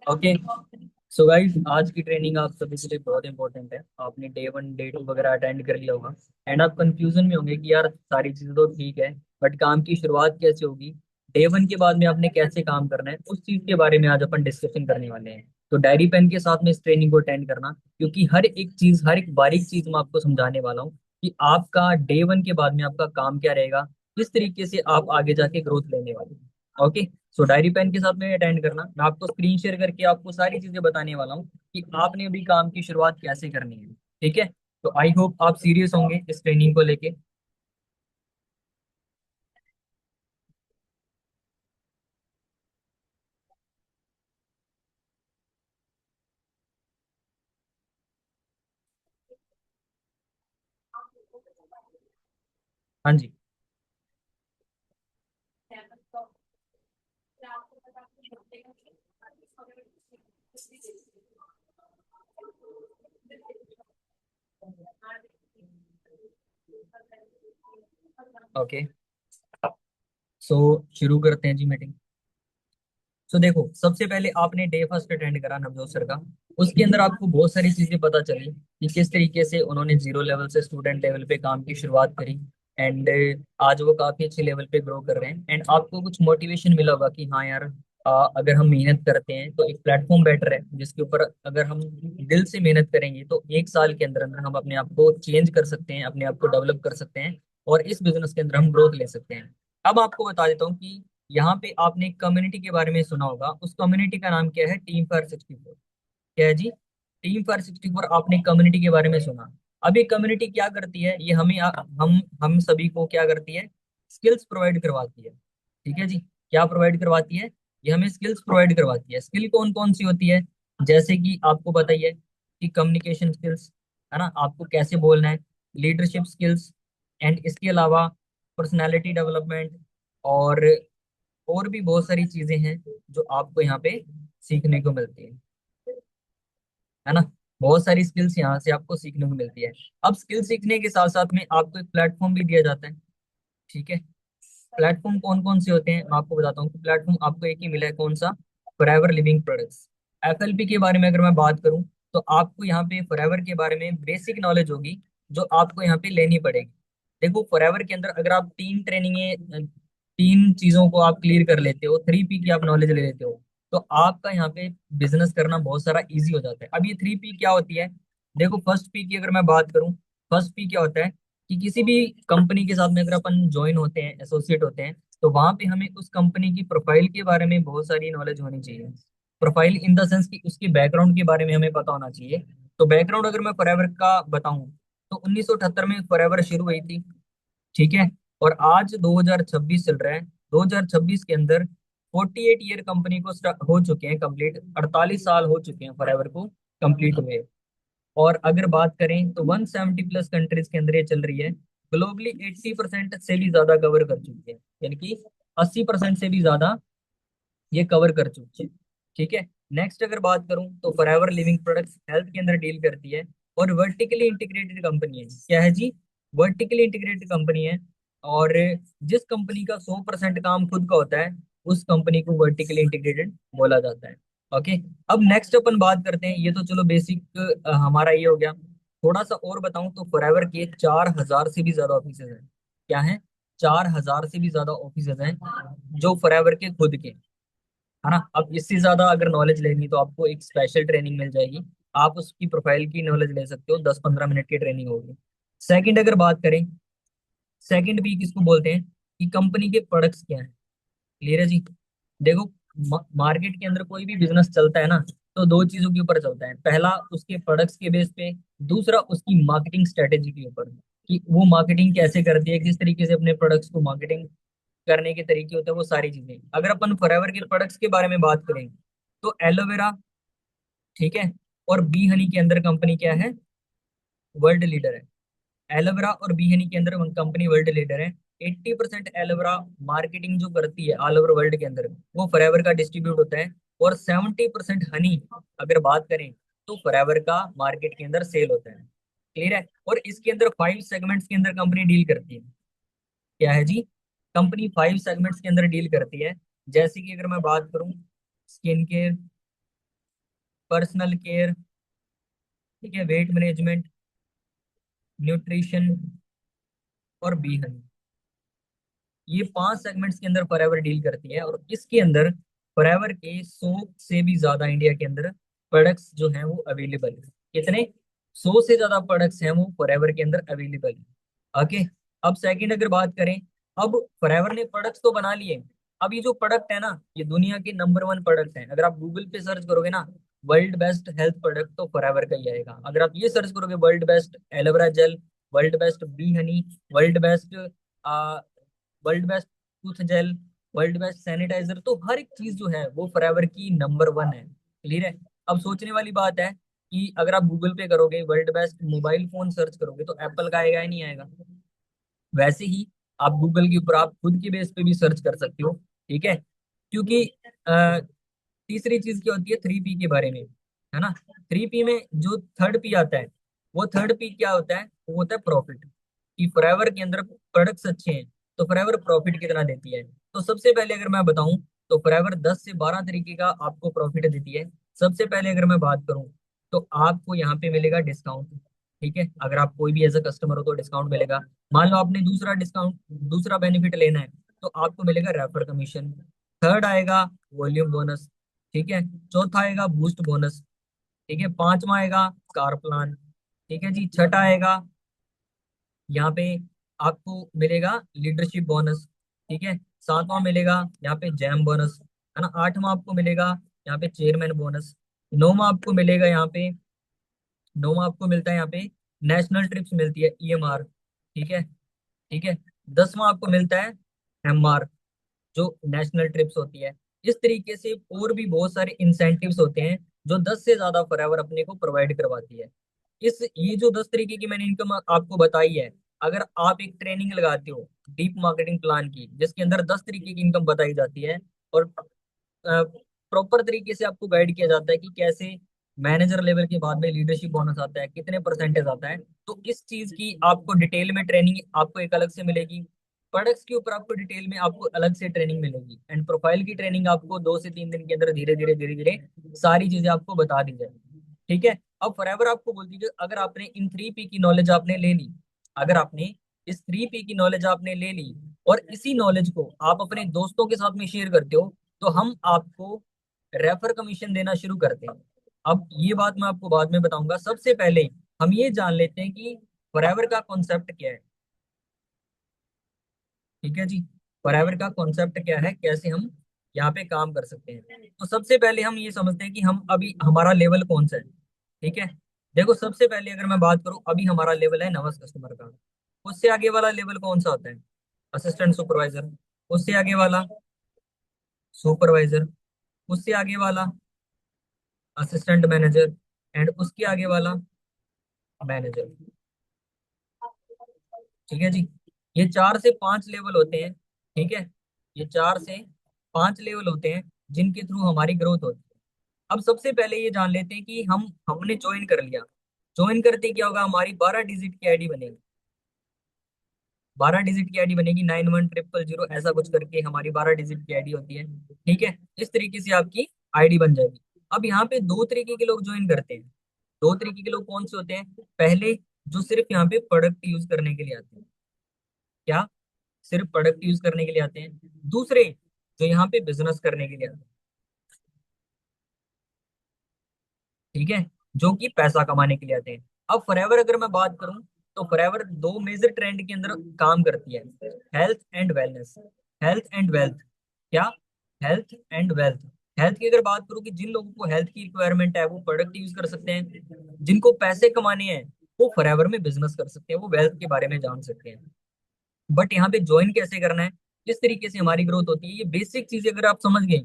Okay. So guys, आज की training आप सभी के लिए बहुत इंपॉर्टेंट है। आपने डे 1 डे 2 वगैरह अटेंड कर लिया होगा एंड आप कंफ्यूजन में होंगे कि यार सारी चीजें तो ठीक है, बट काम की शुरुआत कैसे होगी, डे 1 के बाद में आपने कैसे काम करना है, उस चीज के बारे में आज अपन डिस्कशन करने वाले हैं। तो डायरी पेन के साथ में इस ट्रेनिंग को अटेंड करना, क्योंकि हर एक चीज, हर एक बारीक चीज मैं आपको समझाने वाला हूँ कि आपका डे 1 के बाद में आपका काम क्या रहेगा, किस तरीके से आप आगे जाके ग्रोथ लेने वाले हैं। ओके। सो डायरी पेन के साथ में अटेंड करना, मैं आपको स्क्रीन शेयर करके आपको सारी चीजें बताने वाला हूँ कि आपने अभी काम की शुरुआत कैसे करनी है। ठीक है। तो आई होप आप सीरियस होंगे इस ट्रेनिंग को लेके। हाँ जी। ओके। सो शुरू करते हैं जी मीटिंग। सो देखो, सबसे पहले आपने डे फर्स्ट अटेंड करा नवजोत सर का। उसके अंदर आपको बहुत सारी चीजें पता चली कि किस तरीके से उन्होंने जीरो लेवल से स्टूडेंट लेवल पे काम की शुरुआत करी एंड आज वो काफी अच्छे लेवल पे ग्रो कर रहे हैं। एंड आपको कुछ मोटिवेशन मिला होगा कि हाँ यार, अगर हम मेहनत करते हैं तो एक प्लेटफॉर्म बेटर है जिसके ऊपर अगर हम दिल से मेहनत करेंगे तो 1 साल के अंदर अंदर हम अपने आप को चेंज कर सकते हैं, अपने आप को डेवलप कर सकते हैं और इस बिजनेस के अंदर हम ग्रोथ ले सकते हैं। अब आपको बता देता हूँ कि यहाँ पे आपने कम्युनिटी के बारे में सुना होगा। उस कम्युनिटी का नाम क्या है? Team for 64। क्या है जी? Team for 64। आपने कम्युनिटी के बारे में सुना। अब ये कम्युनिटी क्या करती है? ये हमें हम सभी को क्या करती है? स्किल्स प्रोवाइड करवाती है। ठीक है जी। क्या प्रोवाइड करवाती है? ये हमें स्किल्स प्रोवाइड करवाती है। स्किल कौन कौन सी होती है? जैसे कि आपको बताइए कि कम्युनिकेशन स्किल्स, है ना, आपको कैसे बोलना है, लीडरशिप स्किल्स, एंड इसके अलावा पर्सनालिटी डेवलपमेंट, और भी बहुत सारी चीजें हैं जो आपको यहाँ पे सीखने को मिलती है ना। बहुत सारी स्किल्स यहाँ से आपको सीखने को मिलती है। अब स्किल सीखने के साथ साथ में आपको एक प्लेटफॉर्म भी दिया जाता है। ठीक है। प्लेटफॉर्म कौन कौन से होते हैं मैं आपको बताता हूँ कि प्लेटफॉर्म आपको एक ही मिला है, कौन सा? Forever living products. एफएलपी के बारे में अगर मैं बात करूँ तो आपको यहाँ पे फॉरएवर के बारे में बेसिक नॉलेज होगी जो आपको यहाँ पे लेनी पड़ेगी। देखो, फॉरएवर के अंदर अगर आप 3 चीजों को आप क्लियर कर लेते हो, 3P की आप नॉलेज ले लेते हो, तो आपका यहाँ पे बिजनेस करना बहुत सारा इजी हो जाता है। अब ये 3P क्या होती है? देखो, फर्स्ट पी की अगर मैं बात करूँ, फर्स्ट पी क्या होता है कि किसी भी कंपनी के साथ में अगर अपन ज्वाइन होते हैं, एसोसिएट होते हैं, तो वहां पे हमें उस कंपनी की प्रोफाइल के बारे में बहुत सारी नॉलेज होनी चाहिए। प्रोफाइल इन द सेंस कि उसके बैकग्राउंड के बारे में हमें पता होना चाहिए। तो बैकग्राउंड अगर मैं फॉरएवर का बताऊं तो 1978 में फॉरएवर शुरू हुई थी। ठीक है। और आज 2026 चल रहा है। 2026 के अंदर 48 ईयर कंपनी को हो चुके हैं कंप्लीट, 48 साल हो चुके हैं फॉरएवर को कंप्लीट हुए। और अगर बात करें तो 170 प्लस कंट्रीज के अंदर ये चल रही है। ग्लोबली 80% से भी ज्यादा कवर कर चुकी है, यानी कि 80% से भी ज्यादा ये कवर कर चुकी है। ठीक है। नेक्स्ट अगर बात करूं तो फॉरएवर लिविंग प्रोडक्ट्स हेल्थ के अंदर डील करती है और वर्टिकली इंटीग्रेटेड कंपनी है। क्या है जी? वर्टिकली इंटीग्रेटेड कंपनी है। और जिस कंपनी का 100% काम खुद का होता है उस कंपनी को वर्टिकली इंटीग्रेटेड बोला जाता है। ओके। अब नेक्स्ट अपन बात करते हैं, ये तो चलो बेसिक हमारा ये हो गया। थोड़ा सा और बताऊं तो फॉरएवर के 4,000 से भी ज्यादा ऑफिसेज हैं। क्या है? 4,000 से भी ज्यादा ऑफिसेज हैं जो फॉरएवर के खुद के, है ना। अब इससे ज्यादा अगर नॉलेज लेनी तो आपको एक स्पेशल ट्रेनिंग मिल जाएगी। आप उसकी प्रोफाइल की नॉलेज ले सकते हो, 10-15 मिनट की ट्रेनिंग होगी। सेकंड अगर बात करें, सेकंड भी किसको बोलते हैं कि कंपनी के प्रोडक्ट्स क्या है। क्लियर है जी? देखो, मार्केट के अंदर कोई भी बिजनेस चलता है ना, तो 2 चीजों के ऊपर चलता है। पहला उसके प्रोडक्ट्स के बेस पे, दूसरा उसकी मार्केटिंग स्ट्रेटेजी के ऊपर कि वो मार्केटिंग कैसे करती है, किस तरीके से अपने प्रोडक्ट्स को मार्केटिंग करने के तरीके होते हैं, वो सारी चीजें। अगर अपन फॉरएवर के प्रोडक्ट्स के बारे में बात करें तो एलोवेरा, ठीक है, और बी हनी के अंदर कंपनी क्या है? वर्ल्ड लीडर है। एलोवेरा और बी हनी के अंदर कंपनी वर्ल्ड लीडर है। 80% एलोवेरा मार्केटिंग जो करती है ऑल ओवर वर्ल्ड के अंदर, वो फॉरएवर का डिस्ट्रीब्यूट होता है। और 70% हनी अगर बात करें तो फॉरएवर का मार्केट के अंदर सेल होता है। क्लियर है? और इसके अंदर 5 सेगमेंट्स के अंदर कंपनी डील करती है। क्या है जी, कंपनी 5 सेगमेंट्स के अंदर डील करती है। जैसे कि अगर मैं बात करूं, स्किन केयर, पर्सनल केयर, ठीक है, वेट मैनेजमेंट, न्यूट्रिशन और बी हनी, ये 5 सेगमेंट्स के अंदर फॉरएवर डील करती है। और इसके अंदर फॉरएवर के 100 से भी ज्यादा इंडिया के अंदर प्रोडक्ट्स जो हैं वो अवेलेबल है। कितने? 100 से ज्यादा प्रोडक्ट्स हैं वो फॉरएवर के अंदर अवेलेबल है। ओके। अब सेकंड अगर बात करें, अब फॉरएवर ने प्रोडक्ट्स तो बना लिए, अब ये जो प्रोडक्ट है ना, ये दुनिया के नंबर 1 प्रोडक्ट हैं। अगर आप गूगल पे सर्च करोगे ना, वर्ल्ड बेस्ट हेल्थ प्रोडक्ट, तो फॉरएवर का ही आएगा। अगर आप ये सर्च करोगे, world best aloe vera gel, world best bee honey, world best, world best tooth gel, world best sanitizer, तो हर एक चीज जो है वो फॉरएवर की नंबर 1 है। क्लियर है? अब सोचने वाली बात है कि अगर आप गूगल पे करोगे world best mobile phone search करोगे तो एप्पल का आएगा या नहीं आएगा? वैसे ही आप गूगल के ऊपर आप खुद के बेस पे भी सर्च कर सकते हो। ठीक है? क्योंकि तीसरी चीज क्या होती है, 3P के बारे में, है ना? 3P में जो थर्ड पी आता है, वो थर्ड पी क्या होता है? वो होता है प्रॉफिट। कि फॉरएवर के अंदर प्रोडक्ट्स अच्छे हैं तो फॉरएवर प्रॉफिट कितना देती है। तो सबसे पहले अगर मैं बताऊं, तो फॉरएवर 10 से 12 तरीके का आपको प्रॉफिट देती है। सबसे पहले अगर मैं बात करूं, तो आपको यहाँ पे मिलेगा डिस्काउंट। ठीक है? अगर आप कोई भी एज अ कस्टमर हो तो डिस्काउंट मिलेगा। मान लो आपने दूसरा डिस्काउंट, दूसरा बेनिफिट लेना है, तो आपको मिलेगा रेफर कमीशन। थर्ड आएगा वॉल्यूम बोनस। ठीक है? चौथा आएगा बूस्ट बोनस। ठीक है? पांचवा आएगा कार प्लान। ठीक है जी? छठा आएगा यहाँ पे आपको मिलेगा लीडरशिप बोनस। ठीक है? सातवां मिलेगा यहाँ पे जैम बोनस, है ना? आठवां आपको मिलेगा यहाँ पे चेयरमैन बोनस। नौवां आपको मिलेगा यहाँ पे, नौवां आपको मिलता है यहाँ पे नेशनल ट्रिप्स मिलती है, EMR। ठीक है? ठीक है? 10वां आपको मिलता है MR, जो नेशनल ट्रिप्स होती है। इस तरीके से और भी बहुत सारे इंसेंटिव्स होते हैं जो 10 से ज्यादा फॉरएवर अपने को प्रोवाइड करवाती है। इस ये जो 10 तरीके की मैंने इनकम आपको बताई है, अगर आप एक ट्रेनिंग लगाते हो डीप मार्केटिंग प्लान की, जिसके अंदर 10 तरीके की इनकम बताई जाती है, और प्रॉपर तरीके से आपको गाइड किया जाता है कि कैसे मैनेजर लेवल के बाद में लीडरशिप बोनस आता है, कितने परसेंटेज आता है, तो इस चीज की आपको डिटेल में ट्रेनिंग आपको एक अलग से मिलेगी। प्रोडक्ट्स के ऊपर आपको डिटेल में आपको अलग से ट्रेनिंग मिलेगी, एंड प्रोफाइल की ट्रेनिंग आपको 2 से 3 दिन के अंदर धीरे धीरे धीरे धीरे सारी चीजें आपको बता दी जाएगी। ठीक है? अब फॉरएवर आपको बोल दीजिए, अगर आपने इन 3P की नॉलेज आपने ले ली, अगर आपने इस 3P की नॉलेज आपने ले ली, और इसी नॉलेज को आप अपने दोस्तों के साथ में शेयर करते हो, तो हम आपको रेफर कमीशन देना शुरू करते हैं। अब ये बात मैं आपको बाद में बताऊंगा, सबसे पहले हम ये जान लेते हैं कि फॉरएवर का कॉन्सेप्ट क्या है। ठीक है जी? फॉरएवर का कॉन्सेप्ट क्या है, कैसे हम यहाँ पे काम कर सकते हैं, तो सबसे पहले हम ये समझते हैं कि हम अभी हमारा लेवल कौन सा है। ठीक है? देखो, सबसे पहले अगर मैं बात करूं, अभी हमारा लेवल है नवस कस्टमर का। उससे आगे वाला लेवल कौन सा होता है? Assistant supervisor. उससे आगे वाला सुपरवाइजर। उससे आगे वाला असिस्टेंट मैनेजर। एंड उसके आगे वाला मैनेजर। ठीक है जी? ये 4 से 5 लेवल होते हैं। ठीक है? ये 4 से 5 लेवल होते हैं जिनके थ्रू हमारी ग्रोथ होती है। अब सबसे पहले ये जान लेते हैं कि हमने ज्वाइन कर लिया। ज्वाइन करते क्या होगा, हमारी 12 डिजिट की आईडी बनेगी। 12 डिजिट की आईडी बनेगी, 9100 ऐसा कुछ करके हमारी 12 डिजिट की आईडी होती है। ठीक है? इस तरीके से आपकी आईडी बन जाएगी। अब यहाँ पे 2 तरीके के लोग ज्वाइन करते हैं। 2 तरीके के लोग कौन से होते हैं? पहले, जो सिर्फ यहाँ पे प्रोडक्ट यूज करने के लिए आते हैं। क्या? सिर्फ प्रोडक्ट यूज करने के लिए आते हैं। दूसरे, जो यहाँ पे बिजनेस करने के लिए आते हैं। ठीक है? जो कि पैसा कमाने के लिए आते हैं। अब फॉरएवर अगर मैं बात करूं, तो फॉरएवर 2 मेजर ट्रेंड के अंदर काम करती है, health and wellness. Health and wealth. क्या? Health and wealth. हेल्थ की अगर बात करूं कि जिन लोगों को हेल्थ की रिक्वायरमेंट है वो प्रोडक्ट यूज कर सकते हैं, जिनको पैसे कमाने हैं वो फॉरएवर में बिजनेस कर सकते हैं, वो वेल्थ के बारे में जान सकते हैं। बट यहाँ पे ज्वाइन कैसे करना है, किस तरीके से हमारी ग्रोथ होती है, ये बेसिक चीजें अगर आप समझ गए,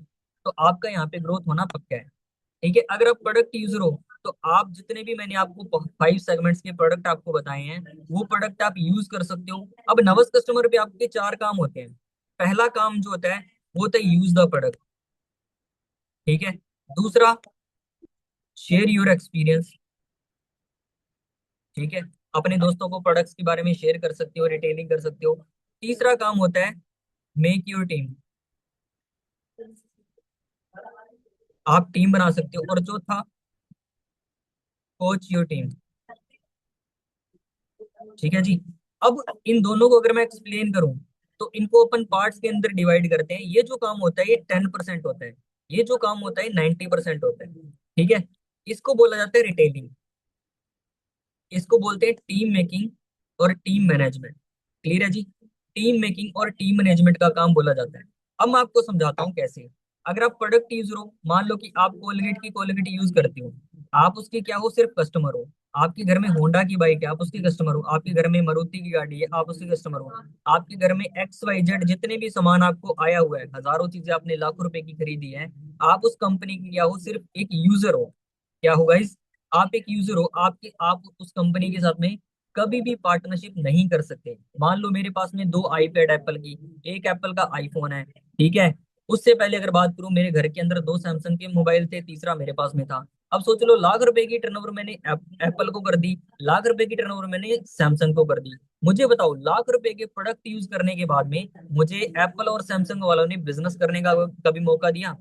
तो आपका यहाँ पे ग्रोथ होना पक्का है। ठीक है? अगर आप प्रोडक्ट यूजर हो, तो आप जितने भी मैंने आपको 5 सेगमेंट्स के प्रोडक्ट आपको बताए हैं, वो प्रोडक्ट आप यूज कर सकते हो। अब नवस कस्टमर पे आपके 4 काम होते हैं। पहला काम जो होता है वो होता है यूज द प्रोडक्ट। ठीक है? दूसरा, शेयर योर एक्सपीरियंस। ठीक है? अपने दोस्तों को प्रोडक्ट्स के बारे में शेयर कर सकते हो, रिटेलिंग कर सकते हो। तीसरा काम होता है मेक योर टीम। आप टीम बना सकते हो। और चौथा कोच योर टीम। ठीक है जी। अब इन दोनों को अगर मैं एक्सप्लेन करूं तो इनको अपन पार्ट्स के अंदर डिवाइड करते हैं। ये जो काम होता है ये 10% होता है, ये जो काम होता है 90% होता है। ठीक है। इसको बोला जाता है रिटेलिंग। इसको बोलते हैं टीम मेकिंग और टीम मैनेजमेंट। क्लियर है जी। टीम मेकिंग और टीम मैनेजमेंट का काम बोला जाता है। अब मैं आपको समझाता हूँ कैसे। अगर आप प्रोडक्ट यूजर हो, मान लो कि आप कोलगेट की कोलगेट यूज करते हो, आप उसके क्या हो, सिर्फ कस्टमर हो। आपके घर में होंडा की बाइक है, आप उसके कस्टमर हो। आपके घर में मारुति की गाड़ी है, आप उसके कस्टमर हो। आपके घर में एक्स वाई जेड जितने भी सामान आपको आया हुआ है, हजारों चीजें आपने लाखों रुपए की खरीदी है, आप उस कंपनी की क्या हो, सिर्फ एक यूजर हो। क्या होगा इस, आप एक यूजर हो। आप उस कंपनी के साथ में कभी भी पार्टनरशिप नहीं कर सकते। मान लो मेरे पास में दो आईपैड एप्पल की, एक एप्पल का आईफोन है। ठीक है। उससे पहले अगर बात करूं, मेरे घर के अंदर दो सैमसंग के मोबाइल थे, तीसरा मेरे पास में था। अब सोच लो, लाख रुपए की टर्नओवर मैंने एप्पल को कर दी, लाख रुपए की टर्नओवर मैंने सैमसंग को कर दी। मुझे बताओ, लाख रुपए के प्रोडक्ट यूज करने के बाद में मुझे एप्पल और सैमसंग वालों ने बिजनेस करने का कभी मौका दिया?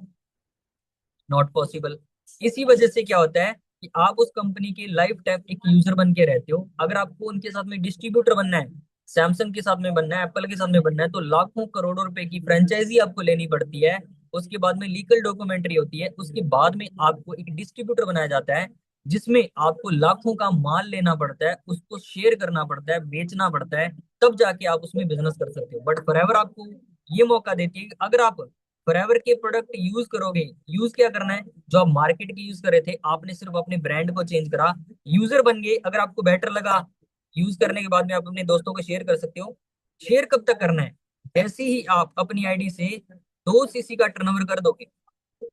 Not possible. इसी वजह से क्या होता है कि आप उस कंपनी के लाइफ टाइम एक यूजर बन के रहते हो। अगर आपको उनके साथ में डिस्ट्रीब्यूटर बनना है, सैमसंग के साथ में बनना है, एप्पल के साथ में बनना है, तो लाखों करोड़ों रुपए की फ्रेंचाइजी आपको लेनी पड़ती है। उसके बाद में लीगल डॉक्यूमेंट्री होती है, उसके बाद में आपको एक डिस्ट्रीब्यूटर बनाया जाता है, जिसमें आपको लाखों का माल लेना पड़ता है, उसको शेयर करना पड़ता है, बेचना पड़ता है, तब जाके आप उसमें बिजनेस कर सकते हो। बट फॉरएवर आपको ये मौका देती है कि अगर आप फॉरएवर के प्रोडक्ट यूज करोगे, यूज क्या करना है, जो आप मार्केट के यूज कर रहे थे, आपने सिर्फ अपने ब्रांड को चेंज करा, यूजर बन गए। अगर आपको बेटर लगा, यूज करने के बाद में आप अपने दोस्तों को शेयर कर सकते हो। शेयर कब तक करना है, जैसे ही आप अपनी आईडी से 2 सीसी का टर्नओवर कर दोगे,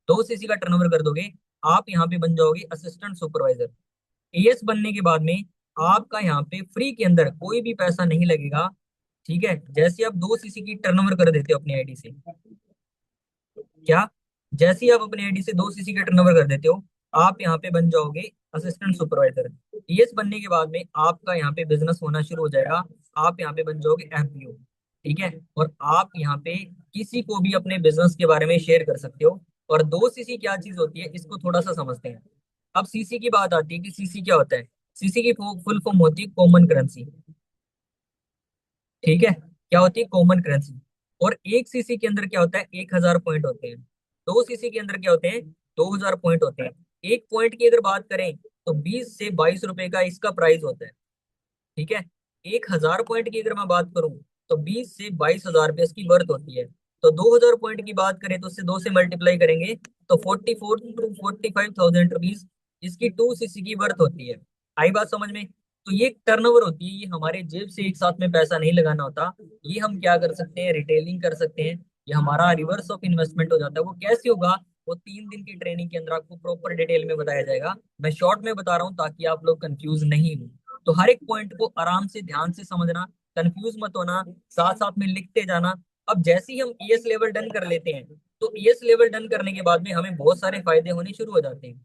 2 सीसी का टर्नओवर कर दोगे, आप यहाँ पे बन जाओगे असिस्टेंट सुपरवाइजर। एएस बनने के बाद में आपका यहाँ पे फ्री के अंदर कोई भी पैसा नहीं लगेगा। ठीक है। जैसे आप 2 सीसी की टर्नओवर कर देते हो अपनी आईडी से, क्या, जैसे ही आप अपनी आईडी से 2 सीसी का टर्नओवर कर देते हो, आप यहाँ पे बन जाओगे असिस्टेंट सुपरवाइजर। ईएस बनने के बाद में आपका यहाँ पे बिजनेस होना शुरू हो जाएगा। आप यहाँ पे बन जाओगे एफपीओ। ठीक है। और आप यहाँ पे किसी को भी अपने बिजनेस के बारे में शेयर कर सकते हो। और 2 सीसी क्या चीज होती है, इसको थोड़ा सा समझते हैं। अब सीसी की बात आती है कि सीसी क्या होता है। सीसी की फुल फॉर्म होती है कॉमन करेंसी। ठीक है। क्या होती है, कॉमन करेंसी। और 1 सीसी के अंदर क्या होता है, 1000 पॉइंट होते हैं। 2 सीसी के अंदर क्या होते हैं, 2000 पॉइंट होते हैं। एक पॉइंट की अगर बात करें तो 20 से 22 रुपए का इसका प्राइस होता है। ठीक है। 1000 पॉइंट की अगर मैं बात करूं तो 20 से 22 हजार रुपये इसकी वर्थ होती है। तो 2000 पॉइंट की बात करें तो उससे 2 से मल्टीप्लाई करेंगे तो 44 to 45 थाउजेंड रुपीज इसकी 2 सीसी की वर्थ होती है। आई बात समझ में? तो ये टर्नओवर होती है, ये हमारे जेब से एक साथ में पैसा नहीं लगाना होता। ये हम क्या कर सकते हैं, रिटेलिंग कर सकते हैं। ये हमारा रिवर्स ऑफ इन्वेस्टमेंट हो जाता है। वो कैसे होगा, वो 3 दिन की ट्रेनिंग के अंदर आपको प्रॉपर डिटेल में बताया जाएगा। मैं शॉर्ट में बता रहा हूँ ताकि आप लोग कंफ्यूज नहीं हो। तो हर एक पॉइंट को आराम से ध्यान से समझना, कंफ्यूज मत होना, साथ साथ में लिखते जाना। अब जैसे ही हम ईएस लेवल डन कर लेते हैं, तो ईएस लेवल डन करने के बाद में हमें बहुत सारे फायदे होने शुरू हो जाते हैं।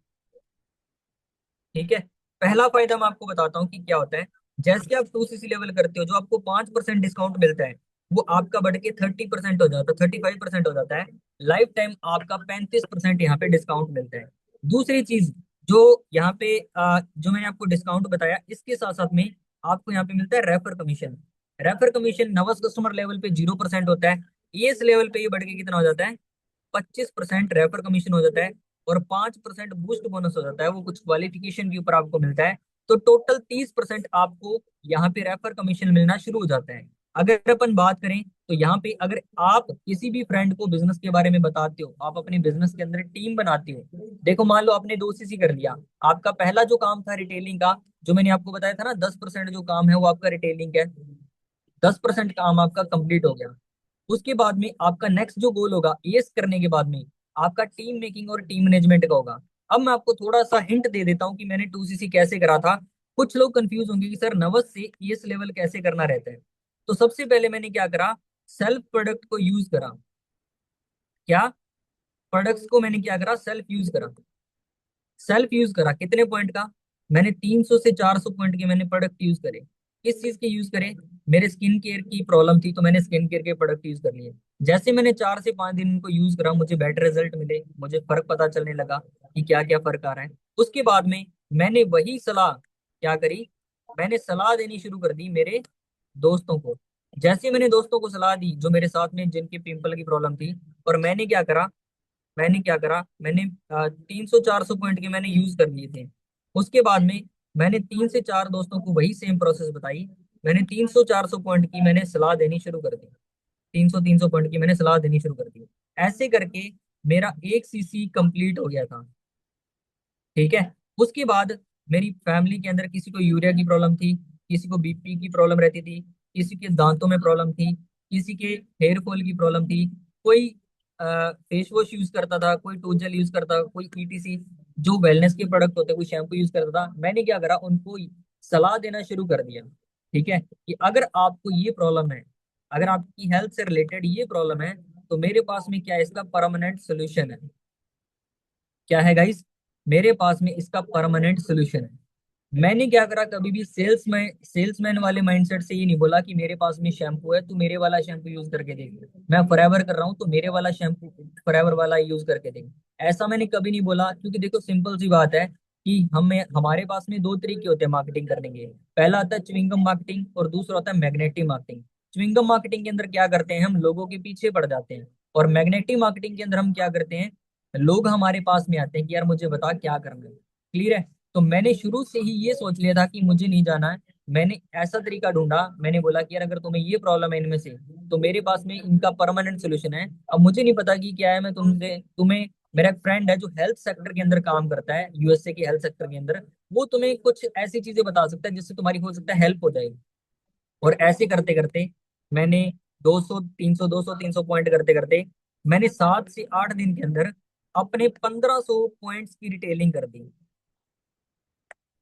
ठीक है। पहला फायदा मैं आपको बताता हूँ कि क्या होता है। जैसे आप 2 सीसी लेवल करते हो, जो आपको 5% डिस्काउंट मिलता है, वो आपका बढ़ के 30% हो जाता है, 35% हो जाता है। लाइफ टाइम आपका 35% यहाँ पे डिस्काउंट मिलता है। दूसरी चीज, जो यहाँ पे जो मैंने आपको डिस्काउंट बताया, इसके साथ साथ में आपको यहाँ पे मिलता है रेफर कमीशन। रेफर कमीशन नवस कस्टमर लेवल पे 0% होता है। एस लेवल पे ये बढ़ के कितना हो जाता है, 25% रेफर कमीशन हो जाता है। और 5% बूस्ट बोनस हो जाता है, वो कुछ क्वालिफिकेशन के ऊपर आपको मिलता है। तो टोटल 30% आपको यहाँ पे रेफर कमीशन मिलना शुरू हो जाता है। अगर अपन बात करें तो यहाँ पे अगर आप किसी भी फ्रेंड को बिजनेस के बारे में बताते हो, आप अपने बिजनेस के अंदर टीम बनाते हो। देखो, मान लो आपने 2 सीसी कर लिया। आपका पहला जो काम था रिटेलिंग का, जो मैंने आपको बताया था ना, 10% जो काम है वो आपका रिटेलिंग है। 10% काम आपका कंप्लीट हो गया। उसके बाद में आपका नेक्स्ट जो गोल होगा एस करने के बाद में, आपका टीम मेकिंग और टीम मैनेजमेंट का होगा। अब मैं आपको थोड़ा सा हिंट दे देता हूँ कि मैंने 2 सीसी कैसे करा था। कुछ लोग कंफ्यूज होंगे कि सर नवस से एस लेवल कैसे करना रहता है। तो सबसे पहले मैंने क्या करा, सेल्फ प्रोडक्ट को यूज करा। क्या, प्रोडक्ट्स को मैंने क्या करा, सेल्फ यूज करा। सेल्फ यूज करा कितने पॉइंट का, मैंने 300 से 400 पॉइंट के मैंने प्रोडक्ट यूज करे। किस चीज के यूज करे, मेरे स्किन केयर की प्रॉब्लम थी, तो मैंने स्किन केयर के प्रोडक्ट यूज कर लिए। जैसे मैंने 4 से 5 दिन इनको यूज करा, मुझे बेटर रिजल्ट मिले, मुझे फर्क पता चलने लगा कि क्या क्या फर्क आ रहा है। उसके बाद में मैंने वही सलाह क्या करी, मैंने सलाह देनी शुरू कर दी मेरे दोस्तों को। जैसे मैंने दोस्तों को सलाह दी जो मेरे साथ में जिनके पिंपल की प्रॉब्लम थी, और मैंने 300 400 पॉइंट के मैंने यूज कर लिए थे। उसके बाद में मैंने 3 से 4 दोस्तों को वही सेम प्रोसेस बताई। मैंने 300 400 पॉइंट की मैंने सलाह देनी शुरू कर दी। 300 300 पॉइंट की मैंने सलाह देनी शुरू कर दी। ऐसे करके मेरा 1 सीसी कंप्लीट हो गया था। ठीक है। उसके बाद मेरी फैमिली के अंदर किसी को यूरिया की प्रॉब्लम थी, किसी को बीपी की प्रॉब्लम रहती थी, किसी के दांतों में प्रॉब्लम थी, किसी के हेयर फॉल की प्रॉब्लम थी, कोई फेस वॉश यूज करता था, कोई टोजल यूज करता, कोई ईटीसी जो वेलनेस के प्रोडक्ट होते हैं, कोई शैम्पू यूज करता था। मैंने क्या करा, उनको सलाह देना शुरू कर दिया। ठीक है, कि अगर आपको ये प्रॉब्लम है, अगर आपकी हेल्थ से रिलेटेड ये प्रॉब्लम है, तो मेरे पास में क्या है, इसका परमानेंट सोल्यूशन है। क्या है गाइस, मेरे पास में इसका परमानेंट सोल्यूशन है। मैंने क्या करा, कभी भी सेल्समैन वाले माइंडसेट से ये नहीं बोला कि मेरे पास में शैम्पू है, तू मेरे वाला शैम्पू यूज करके देख। मैं फॉरएवर कर रहा हूँ तो मेरे वाला शैम्पू फॉरएवर वाला यूज करके देख। ऐसा मैंने कभी नहीं बोला, क्योंकि देखो सिंपल सी बात है कि हमारे पास में दो तरीके होते हैं मार्केटिंग करने के। पहला आता है च्युइंगम मार्केटिंग और दूसरा होता है मैग्नेटिक मार्केटिंग। च्युइंगम मार्केटिंग के अंदर क्या करते हैं, हम लोगों के पीछे पड़ जाते हैं। और मैग्नेटिक मार्केटिंग के अंदर हम क्या करते हैं, लोग हमारे पास में आते हैं कि यार मुझे बता क्या करना है। क्लियर है। तो मैंने शुरू से ही ये सोच लिया था कि मुझे नहीं जाना है। मैंने ऐसा तरीका ढूंढा, मैंने बोला कि यार अगर तुम्हें ये प्रॉब्लम है इनमें से, तो मेरे पास में इनका परमानेंट सोल्यूशन है। अब मुझे नहीं पता कि क्या है, मैं तुमसे तुम्हें मेरा एक फ्रेंड है जो हेल्थ सेक्टर के अंदर काम करता है, यूएसए के हेल्थ सेक्टर के अंदर, वो तुम्हें कुछ ऐसी चीजें बता सकता है जिससे तुम्हारी हो सकता है हेल्प हो जाएगी। और ऐसे करते करते मैंने 200 300 200 300 पॉइंट करते करते मैंने 7 से 8 दिन के अंदर अपने 1500 पॉइंट्स की रिटेलिंग कर दी।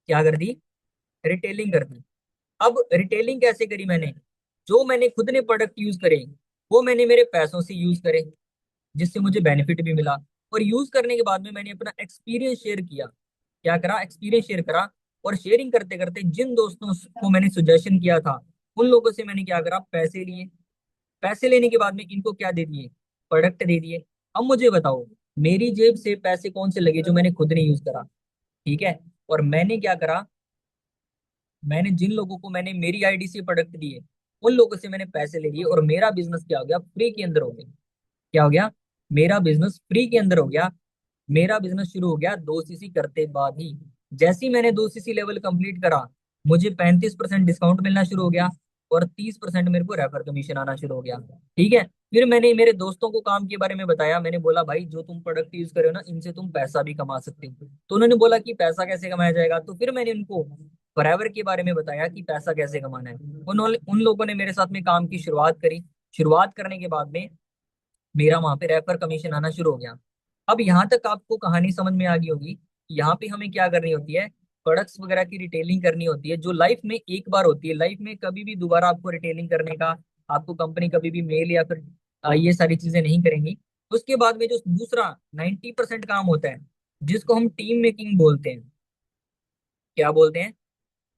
क्या कर दी, रिटेलिंग कर दी। अब रिटेलिंग कैसे करी मैंने, जो मैंने खुद ने प्रोडक्ट यूज करे वो मैंने मेरे पैसों से यूज करे, जिससे मुझे बेनिफिट भी मिला। और यूज करने के बाद में मैंने अपना एक्सपीरियंस शेयर किया। क्या करा, एक्सपीरियंस शेयर करा। और शेयरिंग करते करते जिन दोस्तों को मैंने सुजेशन किया था, उन लोगों से मैंने क्या करा, पैसे लिए। पैसे लेने के बाद में इनको क्या दे दिए, प्रोडक्ट दे दिए। अब मुझे बताओ, मेरी जेब से पैसे कौन से लगे जो मैंने खुद नहीं यूज करा। ठीक है। और मैंने क्या करा, मैंने जिन लोगों को मैंने मेरी आईडी से प्रोडक्ट दिए, उन लोगों से मैंने पैसे ले लिए, और मेरा बिजनेस क्या हो गया, फ्री के अंदर हो गया। क्या हो गया, मेरा बिजनेस फ्री के अंदर हो गया। मेरा बिजनेस शुरू हो गया 2 सीसी करते बाद ही। जैसे ही मैंने 2 सीसी लेवल कंप्लीट करा, मुझे 35% डिस्काउंट मिलना शुरू हो गया, और 30% मेरे को रेफर कमीशन आना शुरू हो गया। ठीक है। फिर मैंने मेरे दोस्तों को काम के बारे में बताया, मैंने बोला भाई जो तुम प्रोडक्ट यूज कर रहे हो ना, इनसे तुम पैसा भी कमा सकते हो। तो उन्होंने बोला कि पैसा कैसे कमाया जाएगा, तो फिर मैंने उनको फॉरएवर के बारे में बताया कि पैसा कैसे कमाना है। उन्होंने उन लोगों ने मेरे साथ में काम की शुरुआत करी। शुरुआत करने के बाद में मेरा वहां पे रेफर कमीशन आना शुरू हो गया। अब यहाँ तक आपको कहानी समझ में आ गई होगी कि यहाँ पे हमें क्या करनी होती है, प्रोडक्ट्स वगैरह की रिटेलिंग करनी होती है, जो लाइफ में एक बार होती है, लाइफ में कभी भी दोबारा आपको रिटेलिंग करने का, आपको कंपनी कभी भी मेल या फिर ये सारी चीजें नहीं करेंगी। उसके बाद में जो दूसरा 90% काम होता है, जिसको हम टीम मेकिंग बोलते हैं। क्या बोलते हैं,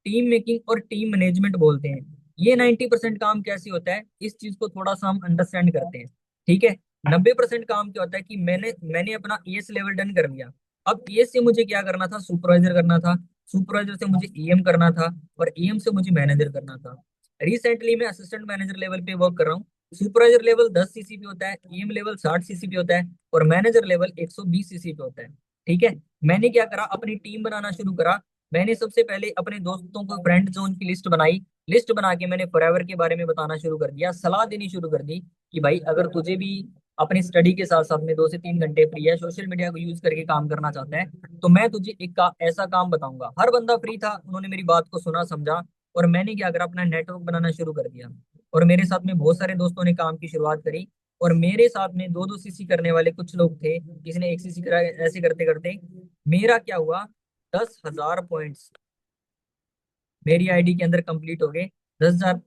टीम मेकिंग और टीम मैनेजमेंट बोलते हैं। ये 90% काम कैसे होता है, इस चीज को थोड़ा सा हम अंडरस्टैंड करते हैं। ठीक है। 90% काम क्या होता है कि मैंने मैंने अपना ईएस लेवल डन कर लिया। अब ईएस से मुझे क्या करना था, सुपरवाइजर करना था। सुपरवाइजर से मुझे ईएम करना था, और ईएम से मुझे मैनेजर करना था। रिसेंटली मैं असिस्टेंट मैनेजर लेवल पे वर्क कर रहा हूँ। सुपरवाइजर लेवल 10 सीसी पे होता है, ईएम लेवल 60 सीसी पे होता है, और मैनेजर लेवल 120 सीसी पे होता है। ठीक है। मैंने क्या करा, अपनी टीम बनाना शुरू करा। मैंने सबसे पहले अपने दोस्तों को फ्रेंड जोन की लिस्ट बनाई। लिस्ट बना के मैंने फॉरएवर के बारे में बताना शुरू कर दिया, सलाह देनी शुरू कर दी कि भाई अगर तुझे भी अपनी स्टडी के साथ साथ में 2 से 3 घंटे फ्री है, सोशल मीडिया को यूज करके काम करना चाहता है, तो मैं तुझे ऐसा काम बताऊंगा। हर बंदा फ्री था, उन्होंने मेरी बात को सुना समझा। और मैंने क्या करा, अपना नेटवर्क बनाना शुरू कर दिया। और मेरे साथ में बहुत सारे दोस्तों ने काम की शुरुआत करी। और मेरे साथ में 2 2 सीसी करने वाले कुछ लोग थे, किसी ने 1 सीसी करा। ऐसे करते करते मेरा क्या हुआ, 10,000 पॉइंट्स मेरी आईडी के अंदर कंप्लीट हो गए। 10,000,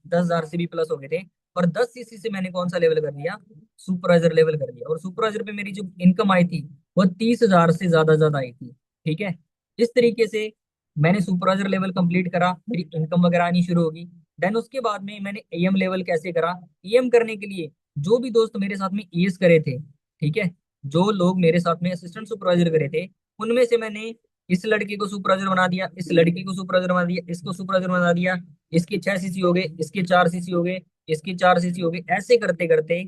10,000 से भी प्लस हो गए थे। और 10 सीसी से मैंने कौन सा लेवल कर लिया, सुपरवाइजर लेवल कर लिया। और सुपरवाइजर पे मेरी जो इनकम आई थी, वो 30,000 से ज्यादा ज्यादा आई थी। ठीक है। इस तरीके से मैंने सुपरवाइजर लेवल कंप्लीट करा, मेरी इनकम वगैरह आनी शुरू होगी। देन उसके बाद में मैंने एएम लेवल कैसे करा। एएम करने के लिए जो भी दोस्त मेरे साथ में एएस करे थे, ठीक है, जो लोग मेरे साथ में असिस्टेंट सुपरवाइजर करे थे, उनमें से मैंने इस लड़के को सुपरवाइजर बना दिया, इस लड़की को सुपरवाइजर बना दिया, इसको सुपरवाइजर बना दिया, इसके 6 सीसी हो गए, इसके 4 सीसी हो गए, इसके 4 सीसी हो गए, ऐसे करते करते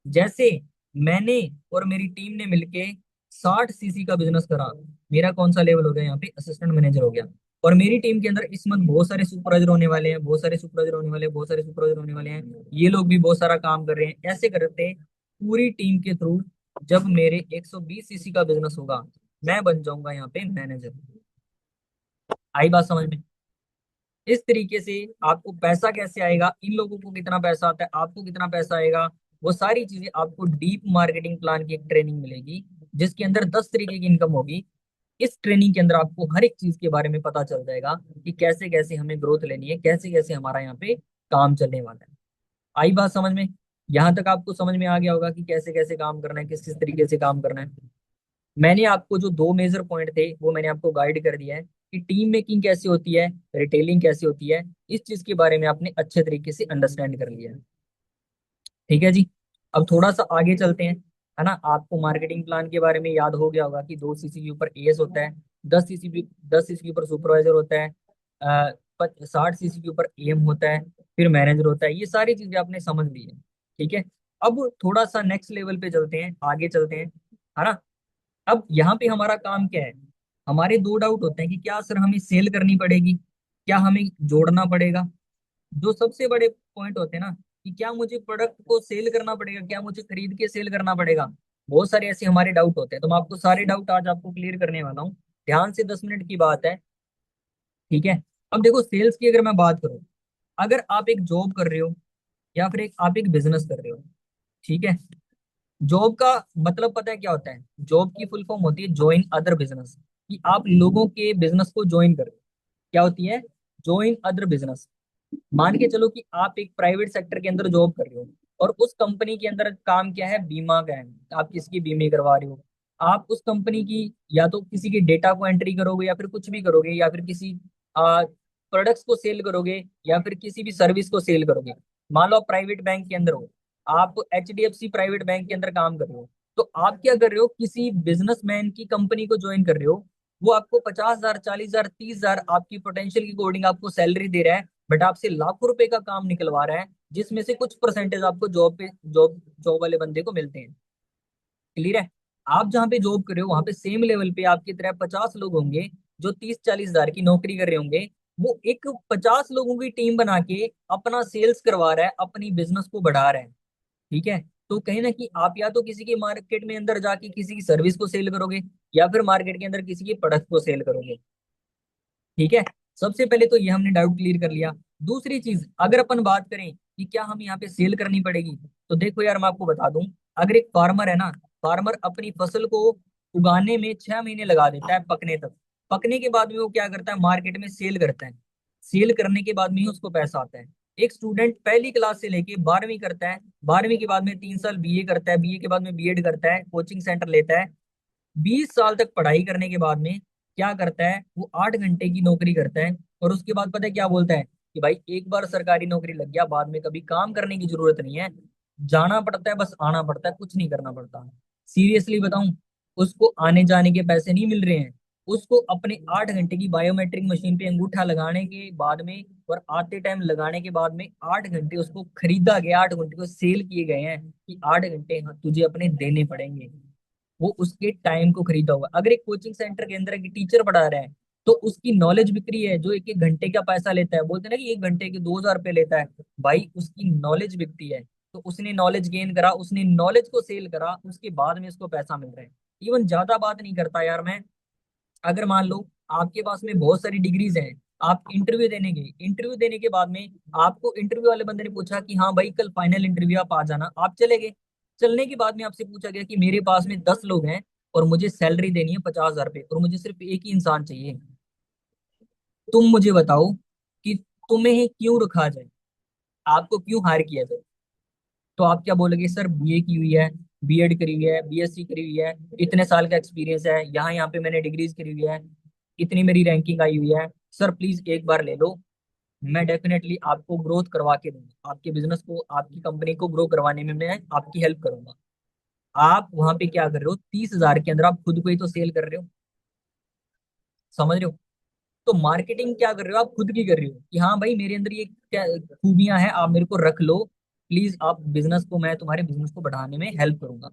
जैसे मैंने और मेरी टीम ने मिलके 60 सीसी का बिजनेस करा, मेरा कौन सा लेवल हो गया यहाँ पे, असिस्टेंट मैनेजर हो गया। और मेरी टीम के अंदर इस मंथ बहुत सारे सुपरवाइजर होने वाले हैं, बहुत सारे सुपरवाइजर होने वाले हैं, बहुत सारे सुपरवाइजर होने वाले हैं, ये लोग भी बहुत सारा काम कर रहे हैं। ऐसे करते पूरी टीम के थ्रू जब मेरे 120 सीसी का बिजनेस होगा, मैं बन जाऊंगा यहाँ पे मैनेजर। आई बात समझ में? इस तरीके से आपको पैसा कैसे आएगा, इन लोगों को कितना पैसा आता है, आपको कितना पैसा आएगा, वो सारी चीजें आपको डीप मार्केटिंग प्लान की एक ट्रेनिंग मिलेगी, जिसके अंदर 10 तरीके की इनकम होगी। इस ट्रेनिंग के अंदर आपको हर एक चीज के बारे में पता चल जाएगा कि कैसे कैसे हमें ग्रोथ लेनी है, कैसे कैसे हमारा यहाँ पे काम चलने वाला है। आई बात समझ में? यहाँ तक आपको समझ में आ गया होगा कि कैसे कैसे काम करना है, किस किस तरीके से काम करना है। मैंने आपको जो दो मेजर पॉइंट थे वो मैंने आपको गाइड कर दिया है कि टीम मेकिंग कैसे होती है, रिटेलिंग कैसे होती है, इस चीज के बारे में आपने अच्छे तरीके से अंडरस्टैंड कर लिया है। ठीक है जी। अब थोड़ा सा आगे चलते हैं, है ना। आपको मार्केटिंग प्लान के बारे में याद हो गया होगा कि 2 सीसी के ऊपर एएस होता है, 10 सीसी भी, 10 सीसी के ऊपर सुपरवाइजर होता है, 60 सीसी के ऊपर एम होता है, फिर मैनेजर होता है। ये सारी चीजें आपने समझ ली है, ठीक है। अब थोड़ा सा नेक्स्ट लेवल पे चलते हैं, आगे चलते हैं, है ना। अब यहाँ पे हमारा काम क्या है, हमारे दो डाउट होते हैं कि क्या सर हमें सेल करनी पड़ेगी, क्या हमें जोड़ना पड़ेगा। जो सबसे बड़े पॉइंट होते हैं ना, कि क्या मुझे प्रोडक्ट को सेल करना पड़ेगा, क्या मुझे खरीद के सेल करना पड़ेगा, बहुत सारे ऐसे हमारे डाउट होते हैं। तो मैं आपको सारे डाउट आज आपको क्लियर करने वाला हूँ। ध्यान से, 10 मिनट की बात है, ठीक है। अब देखो, सेल्स की अगर मैं बात करूँ, अगर आप एक जॉब कर रहे हो या फिर आप एक बिजनेस कर रहे हो, ठीक है। जॉब का मतलब पता है क्या होता है? जॉब की फुल फॉर्म होती है ज्वाइन अदर बिजनेस, कि आप लोगों के बिजनेस को ज्वाइन कर रहे हो। क्या होती है? Join other business. मान के चलो कि आप एक प्राइवेट सेक्टर के अंदर जॉब कर रहे हो, और उस कंपनी के अंदर काम क्या है, बीमा का है, आप किसकी बीमे करवा रहे हो। आप उस कंपनी की या तो किसी के डेटा को एंट्री करोगे, या फिर कुछ भी करोगे, या फिर किसी प्रोडक्ट्स को सेल करोगे, या फिर किसी भी सर्विस को सेल करोगे। मान लो आप प्राइवेट बैंक के अंदर हो, आप एचडीएफसी प्राइवेट बैंक के अंदर काम कर रहे हो, तो आप क्या कर रहे हो, किसी बिजनेसमैन की कंपनी को ज्वाइन कर रहे हो। वो आपको 50,000, 40,000, 30,000 आपकी पोटेंशियल की अकॉर्डिंग आपको सैलरी दे रहा है, बट आपसे लाखों रुपए का काम निकलवा रहा है, जिसमें से कुछ परसेंटेज आपको जॉब जॉब वाले बंदे को मिलते हैं। क्लियर है? आप जहाँ पे जॉब कर रहे हो, वहां पे सेम लेवल पे आपकी तरह 50 लोग होंगे, जो 30-40 हजार की नौकरी कर रहे होंगे। वो एक 50 लोगों की टीम बना के अपना सेल्स करवा रहा है, अपनी बिजनेस को बढ़ा रहा है, ठीक है। तो कहीं ना कहीं आप या तो किसी के मार्केट में अंदर जाके किसी की सर्विस को सेल करोगे, या फिर मार्केट के अंदर किसी की प्रोडक्ट को सेल करोगे, ठीक है। सबसे पहले तो ये हमने डाउट क्लियर कर लिया। दूसरी चीज, अगर अपन बात करें कि क्या हम यहाँ पे सेल करनी पड़ेगी, तो देखो यार, मैं आपको बता दूं, अगर एक फार्मर है ना, फार्मर अपनी फसल को उगाने में 6 महीने लगा देता है पकने तक। पकने के बाद में वो क्या करता है, मार्केट में सेल करता है। सेल करने के बाद में ही उसको पैसा आता है। एक स्टूडेंट पहली क्लास से लेके 12वीं करता है, 12वीं के बाद में 3 साल बीए करता है, बीए के बाद में बीएड करता है, कोचिंग सेंटर लेता है। 20 साल तक पढ़ाई करने के बाद में क्या करता है, वो 8 घंटे की नौकरी करता है। और उसके बाद पता है क्या बोलता है, कि भाई एक बार सरकारी नौकरी लग गया, बाद में कभी काम करने की जरूरत नहीं है, जाना पड़ता है, बस आना पड़ता है, कुछ नहीं करना पड़ता। सीरियसली बताऊं, उसको आने जाने के पैसे नहीं मिल रहे हैं, उसको अपने 8 घंटे की बायोमेट्रिक मशीन पे अंगूठा लगाने के बाद में और आते टाइम लगाने के बाद में 8 घंटे उसको खरीदा गया, 8 घंटे को सेल किए गए हैं कि 8 घंटे हाँ तुझे अपने देने पड़ेंगे। वो उसके टाइम को खरीदा हुआ। अगर एक कोचिंग सेंटर के अंदर एक टीचर पढ़ा रहा है, तो उसकी नॉलेज बिक्री है, जो एक एक घंटे का पैसा लेता है, बोलते हैं ना कि 1 घंटे के 2,000 रुपये लेता है, भाई उसकी नॉलेज बिकती है। तो उसने नॉलेज गेन करा, उसने नॉलेज को सेल करा, उसके बाद में उसको पैसा मिल रहा है। इवन ज्यादा बात नहीं करता यार मैं, अगर मान लो आपके पास में बहुत सारी डिग्रीज हैं, आप इंटरव्यू देने गए, इंटरव्यू देने के बाद में आपको इंटरव्यू वाले बंदे ने पूछा कि हाँ भाई कल फाइनल इंटरव्यू आप आ जाना, आप चले गए। चलने के बाद में आपसे पूछा गया कि मेरे पास में 10 लोग हैं, और मुझे सैलरी देनी है 50,000 रुपये, और मुझे सिर्फ एक ही इंसान चाहिए, तुम मुझे बताओ कि तुम्हें क्यों रखा जाए, आपको क्यों हायर किया जाए। तो आप क्या बोलोगे, सर बीए की हुई है, बीएड करी हुई है, बीएससी करी हुई है, इतने साल का एक्सपीरियंस है, यहाँ यहाँ पे मैंने डिग्रीज करी हुई है, इतनी मेरी रैंकिंग आई हुई है, सर प्लीज एक बार ले लो। मैं डेफिनेटली आपको ग्रोथ करवा के दूंगा, आपके बिजनेस को, आपकी कंपनी को ग्रो करवाने में मैं आपकी हेल्प करूंगा। आप वहां पे क्या कर रहे हो, 30,000 के अंदर आप खुद को ही तो सेल कर रहे हो, समझ रहे हो? तो मार्केटिंग क्या कर रहे हो, आप खुद की कर रहे हो कि हाँ भाई मेरे अंदर ये क्या खूबियां हैं, आप मेरे को रख लो प्लीज, आप बिजनेस को, मैं तुम्हारे बिजनेस को बढ़ाने में हेल्प करूंगा।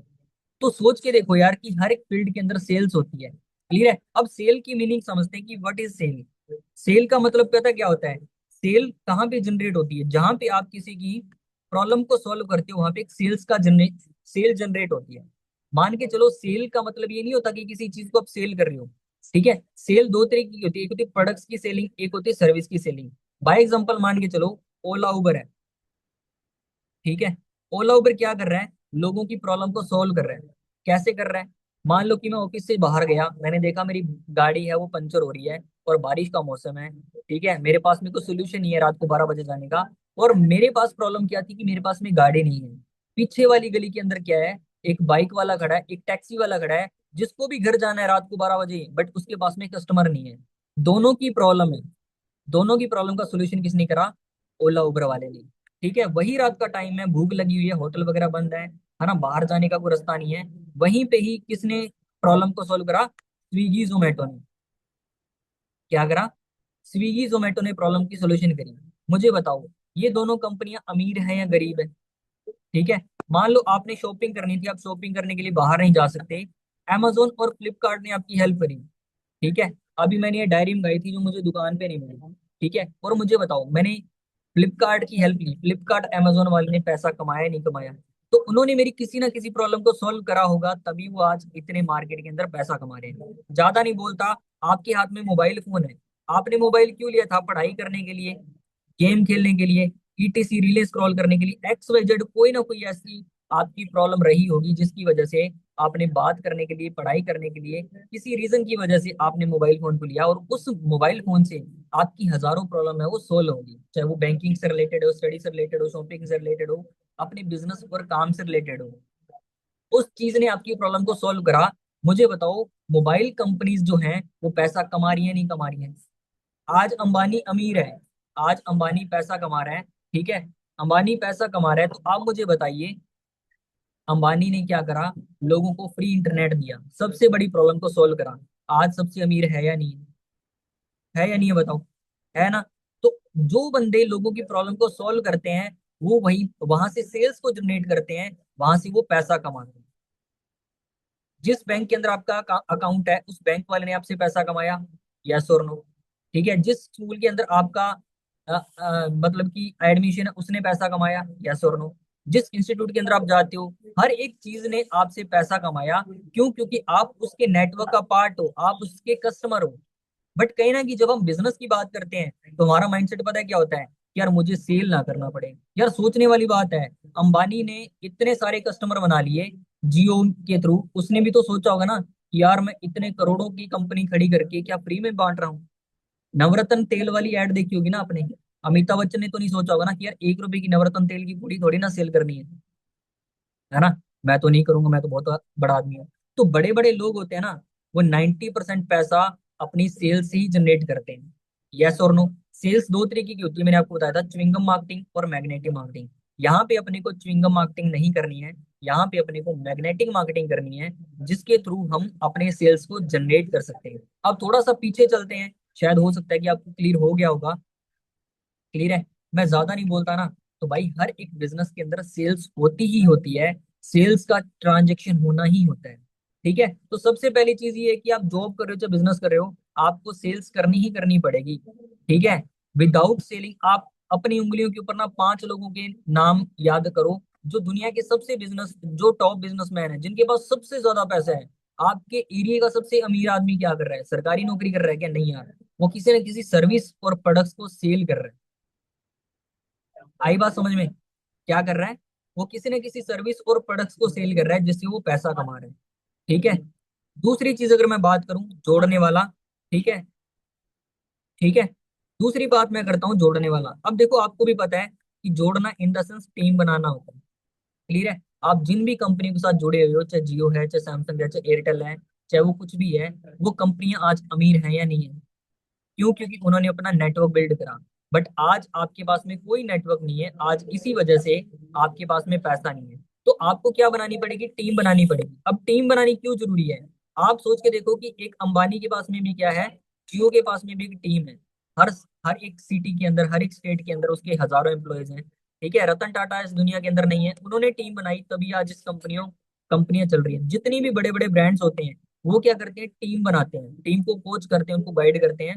तो सोच के देखो यार कि हर एक फील्ड के अंदर सेल्स होती है, क्लियर है? अब सेल की मीनिंग समझते हैं कि व्हाट इज सेल। सेल का मतलब पता क्या होता है? सेल कहाँ पे जनरेट होती है, जहां पे आप किसी की प्रॉब्लम को सॉल्व करते हो वहां पे एक सेल जनरेट होती है। मान के चलो, सेल का मतलब ये नहीं होता कि किसी चीज को आप सेल कर रहे हो, ठीक है? सेल दो तरीके की होती है, एक होती है प्रोडक्ट्स की सेलिंग, एक होती है सर्विस की सेलिंग। बाय एग्जांपल मान के चलो, ओला उबर है, ठीक है? ओला उबर क्या कर रहा है, लोगों की प्रॉब्लम को सोल्व कर रहा है। कैसे कर रहा है? मान लो कि मैं ऑफिस से बाहर गया, मैंने देखा मेरी गाड़ी है वो पंचर हो रही है और बारिश का मौसम है, ठीक है, मेरे पास में कोई सोल्यूशन नहीं है रात को 12 बजे जाने का। और मेरे पास प्रॉब्लम क्या थी कि मेरे पास में गाड़ी नहीं है। पीछे वाली गली के अंदर क्या है, एक बाइक वाला खड़ा है, एक टैक्सी वाला खड़ा है, जिसको भी घर जाना है रात को 12 बजे, बट उसके पास में कस्टमर नहीं है। दोनों की प्रॉब्लम है, दोनों की प्रॉब्लम का सोल्यूशन किसने करा? ओला उबर वाले ने। ठीक है, वही रात का टाइम है, भूख लगी हुई है, होटल वगैरह बंद है ना, बाहर जाने का कोई रास्ता नहीं है। वहीं पे ही किसने प्रॉब्लम को सॉल्व करा? स्विगी जोमेटो ने। क्या करा? स्विगी जोमेटो ने प्रॉब्लम की सोल्यूशन करी। मुझे बताओ, ये दोनों कंपनियां अमीर हैं या गरीब है? ठीक है, मान लो आपने शॉपिंग करनी थी, आप शॉपिंग करने के लिए बाहर नहीं जा सकते, Amazon और फ्लिपकार्ट ने आपकी हेल्प करी, ठीक है? अभी मैंने ये डायरी मंगाई थी जो मुझे दुकान पे नहीं मिली, ठीक है, और मुझे बताओ, मैंने फ्लिपकार्ट की हेल्प ली, फ्लिपकार्ट अमेजोन वाले ने पैसा कमाया नहीं कमाया? तो उन्होंने मेरी किसी ना किसी प्रॉब्लम को सॉल्व करा होगा, तभी वो आज इतने मार्केट के अंदर पैसा कमा रहे हैं। ज्यादा नहीं बोलता, आपके हाथ में मोबाइल फोन है, आपने मोबाइल क्यों लिया था? पढ़ाई करने के लिए, गेम खेलने के लिए, ईटीसी रीले स्क्रॉल करने के लिए, एक्स वाई जेड कोई ना कोई ऐसी आपकी प्रॉब्लम रही होगी जिसकी वजह से आपने बात करने के लिए, पढ़ाई करने के लिए, किसी रीजन की वजह से आपने मोबाइल फोन को लिया, और उस मोबाइल फोन से आपकी हजारों प्रॉब्लम है वो सोल्व होगी, चाहे वो बैंकिंग से रिलेटेड हो, स्टडी से रिलेटेड हो, शॉपिंग से रिलेटेड हो, अपने बिजनेस और काम से रिलेटेड हो। उस चीज ने आपकी प्रॉब्लम को सोल्व करा। मुझे बताओ, मोबाइल कंपनीज जो हैं वो पैसा कमा रही है नहीं कमा रही है? आज अंबानी अमीर है, आज अंबानी पैसा कमा रहा है, ठीक है, अंबानी पैसा कमा रहा है, तो आप मुझे बताइए, अंबानी ने क्या करा? लोगों को फ्री इंटरनेट दिया, सबसे बड़ी प्रॉब्लम को सोल्व करा। आज सबसे अमीर है या नहीं है या नहीं है बताओ? है ना? तो जो बंदे लोगों की प्रॉब्लम को सॉल्व करते हैं, वो वही वहां से सेल्स को जनरेट करते हैं, वहां से वो पैसा कमाते हैं। जिस बैंक के अंदर आपका अकाउंट है, उस बैंक वाले ने आपसे पैसा कमाया, यस और नो? ठीक है, जिस स्कूल के अंदर आपका मतलब कि एडमिशन है, उसने पैसा कमाया, यस और नो? जिस इंस्टीट्यूट के अंदर आप जाते हो, हर एक चीज ने आपसे पैसा कमाया। क्यों? क्योंकि आप उसके नेटवर्क का पार्ट हो, आप उसके कस्टमर हो। बट कहीं ना कि जब हम बिजनेस की बात करते हैं तो हमारा माइंडसेट पता है क्या होता है कि यार मुझे सेल ना करना पड़े। यार सोचने वाली बात है, अंबानी ने इतने सारे कस्टमर बना लिए जियो के थ्रू, उसने भी तो सोचा होगा ना कि यार मैं इतने करोड़ों की कंपनी खड़ी करके क्या फ्री में बांट रहा हूँ? नवरत्न तेल वाली ऐड देखी होगी ना आपने, अमिताभ बच्चन ने तो नहीं सोचा होगा ना कि यार 1 रुपए की नवरत्न तेल की पूरी थोड़ी ना सेल करनी है ना? मैं तो नहीं करूंगा, मैं तो बहुत बड़ा आदमी हूँ। तो बड़े बड़े लोग होते हैं ना, वो 90% पैसा अपनी सेल्स से ही जनरेट करते हैं, यस और नो? सेल्स दो तरीके की होती है, मैंने आपको बताया था, च्युइंगम मार्केटिंग और मैग्नेटिक मार्केटिंग। यहाँ पे अपने को च्युइंगम मार्केटिंग नहीं करनी है, यहाँ पे अपने को मैग्नेटिक मार्केटिंग करनी है, जिसके थ्रू हम अपने सेल्स को जनरेट कर सकते हैं। अब थोड़ा सा पीछे चलते हैं, शायद हो सकता है कि आपको क्लियर हो गया होगा। क्लियर है? मैं ज्यादा नहीं बोलता ना। तो भाई हर एक बिजनेस के अंदर सेल्स होती ही होती है, सेल्स का ट्रांजेक्शन होना ही होता है, ठीक है? तो सबसे पहली चीज ये है कि आप जॉब कर रहे हो चाहे बिजनेस कर रहे हो, आपको सेल्स करनी ही करनी पड़ेगी, ठीक है? विदाउट सेलिंग आप अपनी उंगलियों के ऊपर ना 5 लोगों के नाम याद करो, जो दुनिया के सबसे बिजनेस, जो टॉप बिजनेसमैन है, जिनके पास सबसे ज्यादा पैसा है। आपके एरिया का सबसे अमीर आदमी क्या कर रहा है? सरकारी नौकरी कर रहा है क्या? नहीं यार, वो किसी न किसी सर्विस और प्रोडक्ट्स को सेल कर रहा है। आई बात समझ में? क्या कर रहा है? वो किसी न किसी सर्विस और प्रोडक्ट्स को सेल कर रहा है, जिससे वो पैसा कमा रहा है, ठीक है? दूसरी चीज अगर मैं बात करूं, जोड़ने वाला, ठीक है, ठीक है, दूसरी बात मैं करता हूँ जोड़ने वाला। अब देखो, आपको भी पता है कि जोड़ना इन द सेंस टीम बनाना होता है, क्लियर है? आप जिन भी कंपनी के साथ जुड़े हुए हो, चाहे जियो है, चाहे सैमसंग है, चाहे एयरटेल है, चाहे वो कुछ भी है, वो कंपनियां आज अमीर हैं या नहीं है? क्यों? क्योंकि उन्होंने अपना नेटवर्क बिल्ड करा। बट आज आपके पास में कोई नेटवर्क नहीं है, आज इसी वजह से आपके पास में पैसा नहीं है। तो आपको क्या बनानी पड़ेगी, टीम बनानी पड़ेगी। अब टीम बनानी क्यों जरूरी है, आप सोच के देखो कि एक अंबानी के पास में भी क्या है, जियो के पास में भी एक टीम है। हर हर एक सिटी के अंदर, हर एक स्टेट के अंदर उसके हजारों एम्प्लॉयज हैं। ठीक है, रतन टाटा इस दुनिया के अंदर नहीं है, उन्होंने टीम बनाई तभी आज इस कंपनियां चल रही हैं। जितनी भी बड़े बड़े ब्रांड्स होते हैं वो क्या करते हैं, टीम बनाते हैं, टीम को कोच करते हैं, उनको गाइड करते हैं।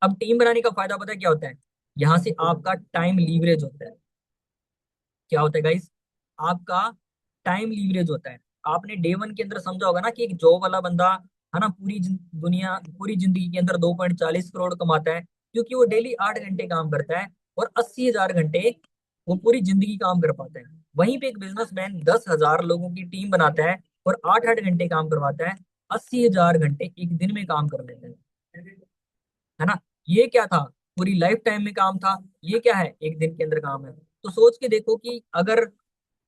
अब टीम बनाने का फायदा पता है क्या होता है, यहाँ से आपका टाइम लीवरेज होता है। क्या होता है गाइस, आपका टाइम लीवरेज होता है। आपने डे वन के अंदर समझा होगा ना कि एक जॉब वाला बंदा है ना, दुनिया पूरी जिंदगी के अंदर 2.40 करोड़ कमाता है, क्योंकि वो डेली 8 घंटे काम करता है और 80,000 घंटे वो पूरी जिंदगी काम कर पाता है। वहीं पे एक बिजनेसमैन 10,000 लोगों की टीम बनाता है और 8 8 घंटे काम करवाता है, 80,000 घंटे एक दिन में काम कर लेता है ना। ये क्या था, पूरी लाइफ टाइम में काम था, ये क्या है, एक दिन के अंदर काम है। तो सोच के देखो कि अगर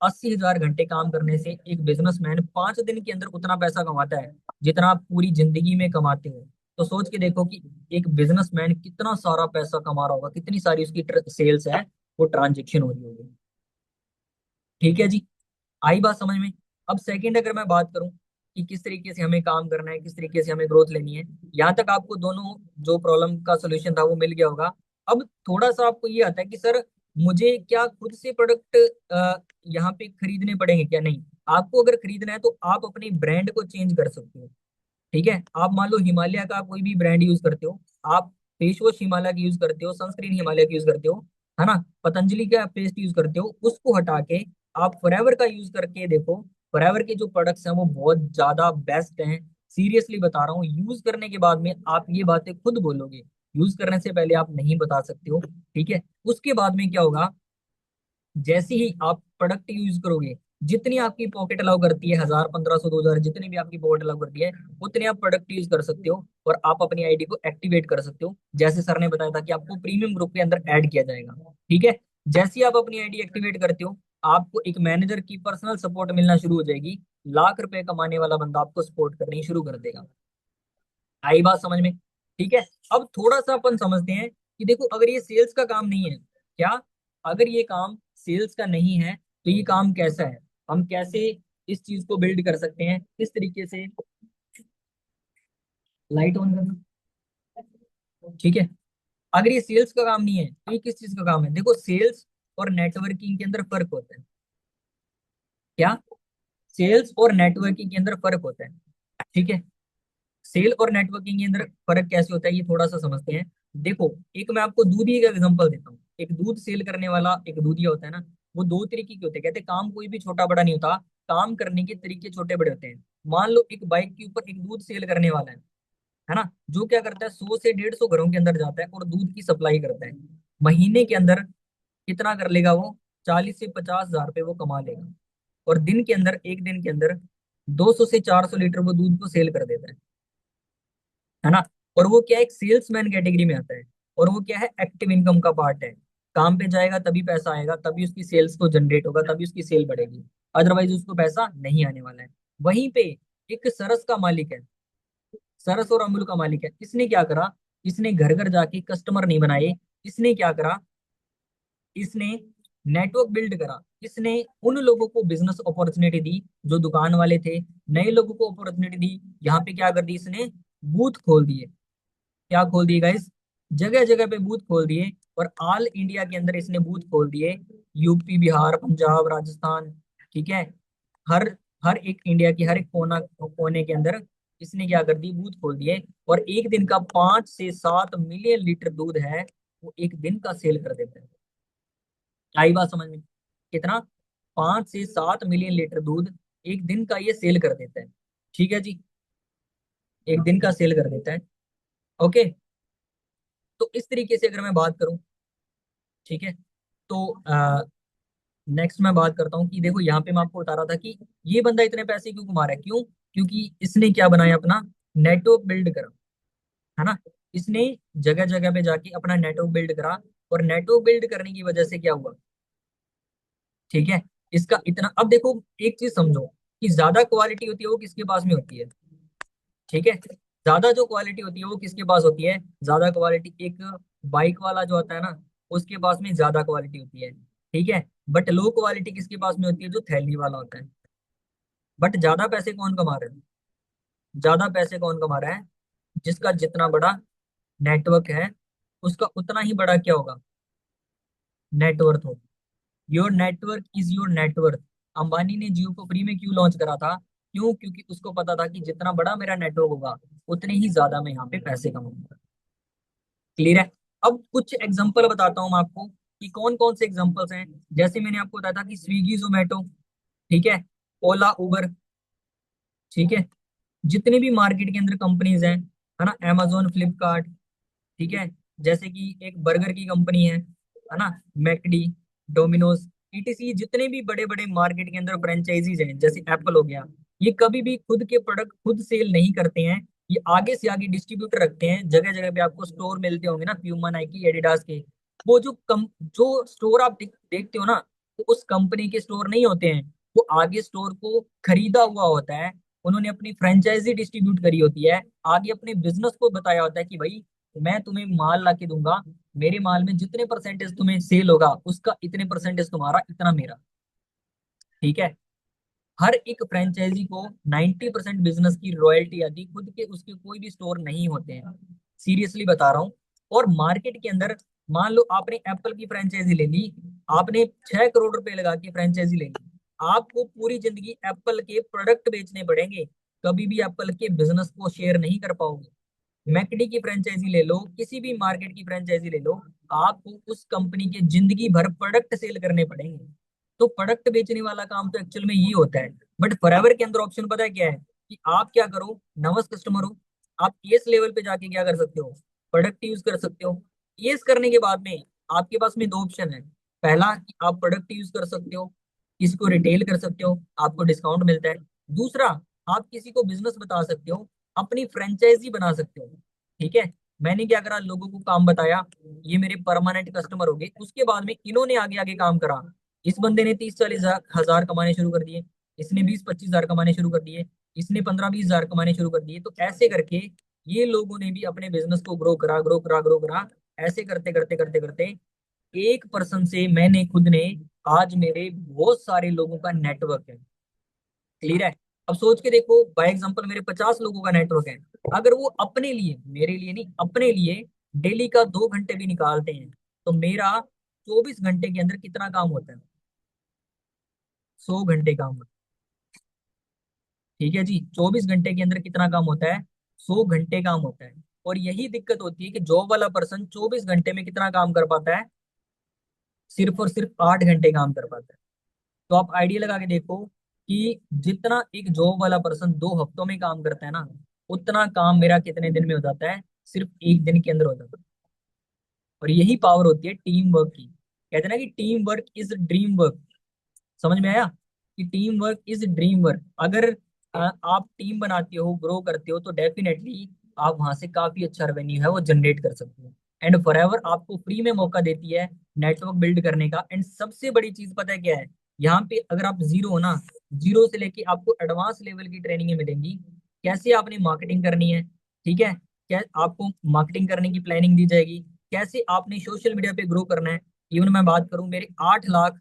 80,000 घंटे काम करने से एक बिजनेसमैन 5 दिन के अंदर उतना पैसा कमाता है जितना आप पूरी जिंदगी में कमाते हो, तो सोच के देखो कि एक बिजनेसमैन कितना सारा पैसा कमा रहा होगा, कितनी सारी उसकी सेल्स है, वो ट्रांजेक्शन हो रही होगी। ठीक है जी, आई बात समझ में। अब सेकंड अगर मैं बात करूं कि किस तरीके से हमें काम करना है, किस तरीके से हमें ग्रोथ लेनी है, यहाँ तक आपको दोनों जो प्रॉब्लम का सोल्यूशन था वो मिल गया होगा। अब थोड़ा सा आपको ये आता है कि सर मुझे क्या खुद से प्रोडक्ट यहाँ पे खरीदने पड़ेंगे क्या, नहीं। आपको अगर खरीदना है तो आप अपने ब्रांड को चेंज कर सकते हो। ठीक है, आप मान लो हिमालय का कोई भी ब्रांड यूज करते हो, आप फेस वॉश हिमालय की यूज करते हो, सनस्क्रीन हिमालय की यूज करते हो, है ना, पतंजलि का पेस्ट यूज करते हो, उसको हटा के आप फॉरएवर का यूज करके देखो। फॉरएवर के जो प्रोडक्ट्स हैं वो बहुत ज्यादा बेस्ट हैं, सीरियसली बता रहा हूँ। यूज करने के बाद में आप ये बातें खुद बोलोगे, यूज करने से पहले आप नहीं बता सकते हो। ठीक है, उसके बाद में क्या होगा, जैसे ही आप प्रोडक्ट यूज करोगे, जितनी आपकी पॉकेट अलाउ करती है, 1,000 1,500 2,000 जितनी भी आपकी पॉकेट अलाउ करती है, उतने आप प्रोडक्ट यूज कर सकते हो और आप अपनी आईडी को एक्टिवेट कर सकते हो। जैसे सर ने बताया था कि आपको प्रीमियम ग्रुप के अंदर ऐड किया जाएगा। ठीक है, जैसे ही आप अपनी आईडी एक्टिवेट करते हो, आपको एक मैनेजर की पर्सनल सपोर्ट मिलना शुरू हो जाएगी। लाख रुपए कमाने वाला बंदा आपको सपोर्ट करनी शुरू कर देगा। आई बात समझ में। ठीक है, अब थोड़ा सा अपन समझते हैं कि देखो अगर ये सेल्स का काम नहीं है, क्या, अगर ये काम सेल्स का नहीं है तो ये काम कैसा है, हम कैसे इस चीज को बिल्ड कर सकते हैं, किस तरीके से। लाइट ऑन करना। ठीक है, अगर ये सेल्स का काम नहीं है तो ये किस चीज का काम है, देखो सेल्स और नेटवर्किंग के अंदर फर्क होता है। क्या, सेल्स और नेटवर्किंग के अंदर फर्क होता है। ठीक है, सेल और नेटवर्किंग के अंदर फर्क कैसे होता है ये थोड़ा सा समझते हैं। देखो, एक मैं आपको दूधी का एग्जांपल देता हूँ। एक दूध सेल करने वाला एक दूधिया होता है ना, वो दो तरीके के होते हैं। कहते हैं काम कोई भी छोटा बड़ा नहीं होता, काम करने के तरीके छोटे बड़े होते हैं। मान लो एक बाइक के ऊपर एक दूध सेल करने वाला है ना, जो क्या करता है, 100 से 150 घरों के अंदर जाता है और दूध की सप्लाई करता है। महीने के अंदर कितना कर लेगा वो, 40 से 50 हजार रुपये वो कमा लेगा। और दिन के अंदर, एक दिन के अंदर 200 से 400 लीटर वो दूध को सेल कर देता है ना। और वो क्या है, एक सेल्समैन कैटेगरी में आता है। और वो क्या है, एक्टिव इनकम का पार्ट है। काम पे जाएगा तभी पैसा आएगा, तभी उसकी सेल्स को जनरेट होगा, तभी उसकी सेल बढ़ेगी, अदरवाइज उसको पैसा नहीं आने वाला है। वहीं पे एक सरस का मालिक है, सरस और अमूल का मालिक है। इसने क्या करा, इसने घर घर जाके कस्टमर नहीं बनाए, इसने क्या करा, इसने नेटवर्क बिल्ड करा। इसने उन लोगों को बिजनेस अपॉर्चुनिटी दी जो दुकान वाले थे, नए लोगों को अपॉर्चुनिटी दी। यहाँ पे क्या कर दी इसने, बूथ खोल दिए। क्या खोल दिए गाइस, जगह जगह पे बूथ खोल दिए। और ऑल इंडिया के अंदर इसने बूथ खोल दिए, यूपी बिहार पंजाब राजस्थान। ठीक है, हर हर एक इंडिया की हर एक कोने के अंदर इसने क्या कर दी, बूथ खोल दिए। और एक दिन का 5 से 7 मिलियन लीटर दूध है, वो एक दिन का सेल कर देते हैं। आई बात समझ में, कितना, 5 से 7 मिलियन लीटर दूध एक दिन का ये सेल कर देता है। ठीक है जी, एक दिन का सेल कर देता है। ओके, तो इस तरीके से अगर मैं बात करूं, ठीक है, तो नेक्स्ट मैं बात करता हूँ कि देखो यहाँ पे मैं आपको बता रहा था कि ये बंदा इतने पैसे क्यों कमा रहा है, क्यों, क्योंकि इसने क्या बनाया, अपना नेटवर्क बिल्ड करा, है ना। इसने जगह जगह पे जाके अपना नेटवर्क बिल्ड करा। और नेटवर्क बिल्ड करने की वजह से क्या हुआ, ठीक है, इसका इतना, अब देखो एक चीज समझो कि ज्यादा क्वालिटी होती है वो किसके पास में होती है, ठीक है, ज्यादा जो क्वालिटी होती है वो किसके पास होती है? ज्यादा क्वालिटी एक बाइक वाला जो होता है ना, उसके पास में ज्यादा क्वालिटी होती है, ठीक है। बट लो क्वालिटी किसके पास में होती है? जो थैली वाला होता है। बट ज्यादा पैसे कौन कमा रहे हैं? ज्यादा पैसे कौन कमा रहा है? जिसका जितना बड़ा नेटवर्क है, उसका उतना ही बड़ा क्या होगा? नेटवर्थ हो। Your network is your net worth. Ambani ने जियो को फ्री में क्यों लॉन्च करा था? क्यों? क्योंकि उसको पता था कि जितना बड़ा मेरा नेटवर्क होगा, उतने ही ज्यादा मैं यहाँ पे पैसे कमाऊंगा। क्लियर है? अब कुछ एग्जांपल बताता हूँ मैं आपको कि कौन कौन से एग्जांपल्स हैं। जैसे मैंने आपको बताया था कि स्विगी जोमेटो, ठीक है, ओला उबर, ठीक है, जितने भी मार्केट के अंदर कंपनीज हैं, है ना, amazon फ्लिपकार्ट, ठीक है, जैसे कि एक बर्गर की कंपनी है ना, मैकडी, डोमिनोज, ईटीसी, जितने भी बड़े बड़े मार्केट के अंदर फ्रेंचाइजीज हैं, जैसे एप्पल हो गया, ये कभी भी खुद के प्रोडक्ट खुद सेल नहीं करते हैं। ये आगे से आगे डिस्ट्रीब्यूटर रखते हैं। जगह जगह पे आपको स्टोर मिलते होंगे ना, प्यूमा, नाइकी, एडिडास के। वो जो स्टोर आप देखते हो ना, तो उस कंपनी के स्टोर नहीं होते हैं। वो आगे स्टोर को खरीदा हुआ होता है, उन्होंने अपनी फ्रेंचाइजी डिस्ट्रीब्यूट करी होती है, आगे अपने बिजनेस को बताया होता है कि भाई मैं तुम्हें माल ला के दूंगा, मेरे माल में जितने परसेंटेज तुम्हें सेल होगा, उसका इतने परसेंटेज तुम्हारा, इतना मेरा, ठीक है। हर एक फ्रेंचाइजी को 90% बिजनेस की रॉयल्टी आती, खुद के उसके कोई भी स्टोर नहीं होते हैं। सीरियसली बता रहा हूँ। और मार्केट के अंदर, मान लो आपने एप्पल की फ्रेंचाइजी ले ली, आपने 6 करोड़ रुपए लगा के फ्रेंचाइजी ले ली, आपको पूरी जिंदगी एप्पल के प्रोडक्ट बेचने पड़ेंगे, कभी भी एप्पल के बिजनेस को शेयर नहीं कर पाओगे। मैकडी की फ्रेंचाइजी ले लो, किसी भी मार्केट की फ्रेंचाइजी ले लो, आपको उस कंपनी के जिंदगी भर प्रोडक्ट सेल करने पड़ेंगे। तो प्रोडक्ट बेचने वाला काम तो एक्चुअल में ये होता है। बट फॉरएवर के अंदर ऑप्शन पता है क्या है? कि आप क्या करो, नर्वस कस्टमर हो, आप एस लेवल पे जाके क्या कर सकते हो? प्रोडक्ट यूज कर सकते हो। एस करने के बाद में आपके पास में दो ऑप्शन है। पहला कि आप प्रोडक्ट यूज कर सकते हो, किसी को रिटेल कर सकते हो, आपको डिस्काउंट मिलता है। दूसरा, आप किसी को बिजनेस बता सकते हो, अपनी फ्रेंचाइजी बना सकते हो, ठीक है। मैंने क्या करा, लोगों को काम बताया, ये मेरे परमानेंट कस्टमर हो गए। उसके बाद में इन्होंने आगे आगे काम करा। इस बंदे ने 30-40 हजार कमाने शुरू कर दिए, इसने 20-25 हजार कमाने शुरू कर दिए, इसने 15-20 हजार कमाने शुरू कर दिए। तो ऐसे करके ये लोगों ने भी अपने बिजनेस को ग्रो करा, ग्रो करा, ग्रो करा। ऐसे करते करते करते करते एक पर्सन से मैंने खुद ने, आज मेरे बहुत सारे लोगों का नेटवर्क है। क्लियर है? अब सोच के देखो, बाय एग्जांपल मेरे 50 लोगों का नेटवर्क है। अगर वो अपने लिए, मेरे लिए नहीं, अपने लिए डेली का 2 घंटे भी निकालते हैं, तो मेरा 24 घंटे के अंदर कितना काम होता है? 100 घंटे काम होता है। ठीक है जी, 24 घंटे के अंदर कितना काम होता है? 100 घंटे काम होता है। और यही दिक्कत होती है कि जॉब वाला पर्सन 24 घंटे में कितना काम कर पाता है? सिर्फ और सिर्फ 8 घंटे काम कर पाता है। तो आप आइडिया लगा के देखो कि जितना एक जॉब वाला पर्सन 2 हफ्तों में काम करता है ना, उतना काम मेरा कितने दिन में हो जाता है? सिर्फ एक दिन के अंदर हो जाता है। और यही पावर होती है टीम वर्क की। कहते हैं ना कि team work is dream work. समझ में आया? कि team work is dream work. अगर आप टीम बनाते हो, ग्रो करते हो, तो डेफिनेटली आप वहां से काफी अच्छा रेवेन्यू है वो जनरेट कर सकते हो। एंड फॉरएवर आपको फ्री में मौका देती है नेटवर्क बिल्ड करने का। एंड सबसे बड़ी चीज पता है क्या है? यहाँ पे अगर आप जीरो हो ना, जीरो से लेके आपको एडवांस लेवल की ट्रेनिंग मिलेंगी। कैसे आपने मार्केटिंग करनी है, ठीक है, क्या आपको मार्केटिंग करने की प्लानिंग दी जाएगी, कैसे आपने सोशल मीडिया पे ग्रो करना है। इवन मैं बात करूं, मेरे 8 लाख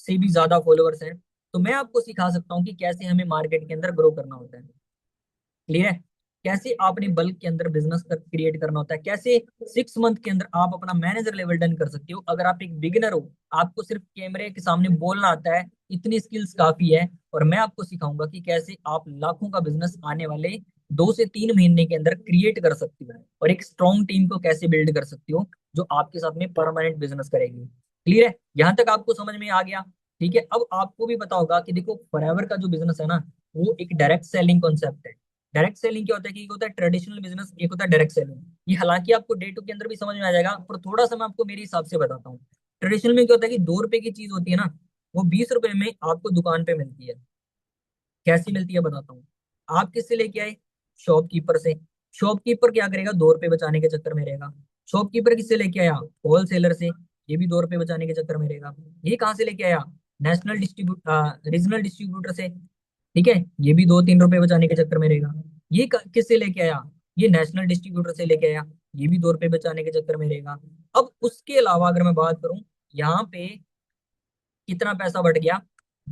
से भी ज्यादा फॉलोअर्स हैं, तो मैं आपको सिखा सकता हूँ कि कैसे हमें मार्केट के अंदर ग्रो करना होता है। क्लियर है? कैसे आपने बल्क के अंदर बिजनेस क्रिएट करना होता है, कैसे 6 मंथ के अंदर आप अपना मैनेजर लेवल डन कर सकते हो। अगर आप एक बिगिनर हो, आपको सिर्फ कैमरे के सामने बोलना आता है, इतनी स्किल्स काफी है। और मैं आपको सिखाऊंगा कि कैसे आप लाखों का बिजनेस आने वाले 2 से 3 महीने के अंदर क्रिएट कर सकते हो, और एक स्ट्रॉन्ग टीम को कैसे बिल्ड कर सकते हो जो आपके साथ में परमानेंट बिजनेस करेगी। क्लियर है? यहाँ तक आपको समझ में आ गया? ठीक है, अब आपको भी पता होगा कि देखो, फॉरएवर का जो बिजनेस है ना, वो एक डायरेक्ट सेलिंग कॉन्सेप्ट है। डायरेक्ट सेलिंग क्या होता है कि एक होता है ट्रेडिशनल बिजनेस, एक होता है डायरेक्ट सेलिंग। ये हालांकि आपको डे टू के अंदर भी समझ में आ जाएगा, पर थोड़ा सा मैं आपको मेरे हिसाब से बताता हूँ। ट्रेडिशनल में क्या होता है कि 2 रुपए की चीज होती है ना, वो 20 रुपए में आपको दुकान पे मिलती है। कैसी मिलती है बताता हूँ। आप किससे लेके आए? शॉपकीपर से। शॉपकीपर क्या करेगा? 2 रुपए बचाने के चक्कर में रहेगा। शॉपकीपर किससे लेके आया? होलसेलर से। ये भी 2 रुपए बचाने के चक्कर में रहेगा। ये कहाँ से लेके आया? नेशनल रीजनल डिस्ट्रीब्यूटर से। ठीक है, ये भी 2-3 रुपए बचाने के चक्कर में रहेगा। ये किससे लेके आया? ये नेशनल डिस्ट्रीब्यूटर से लेके आया, ये भी 2 रुपए बचाने के चक्कर में रहेगा। अब उसके अलावा अगर मैं बात करूं, यहाँ पे कितना पैसा बढ़ गया,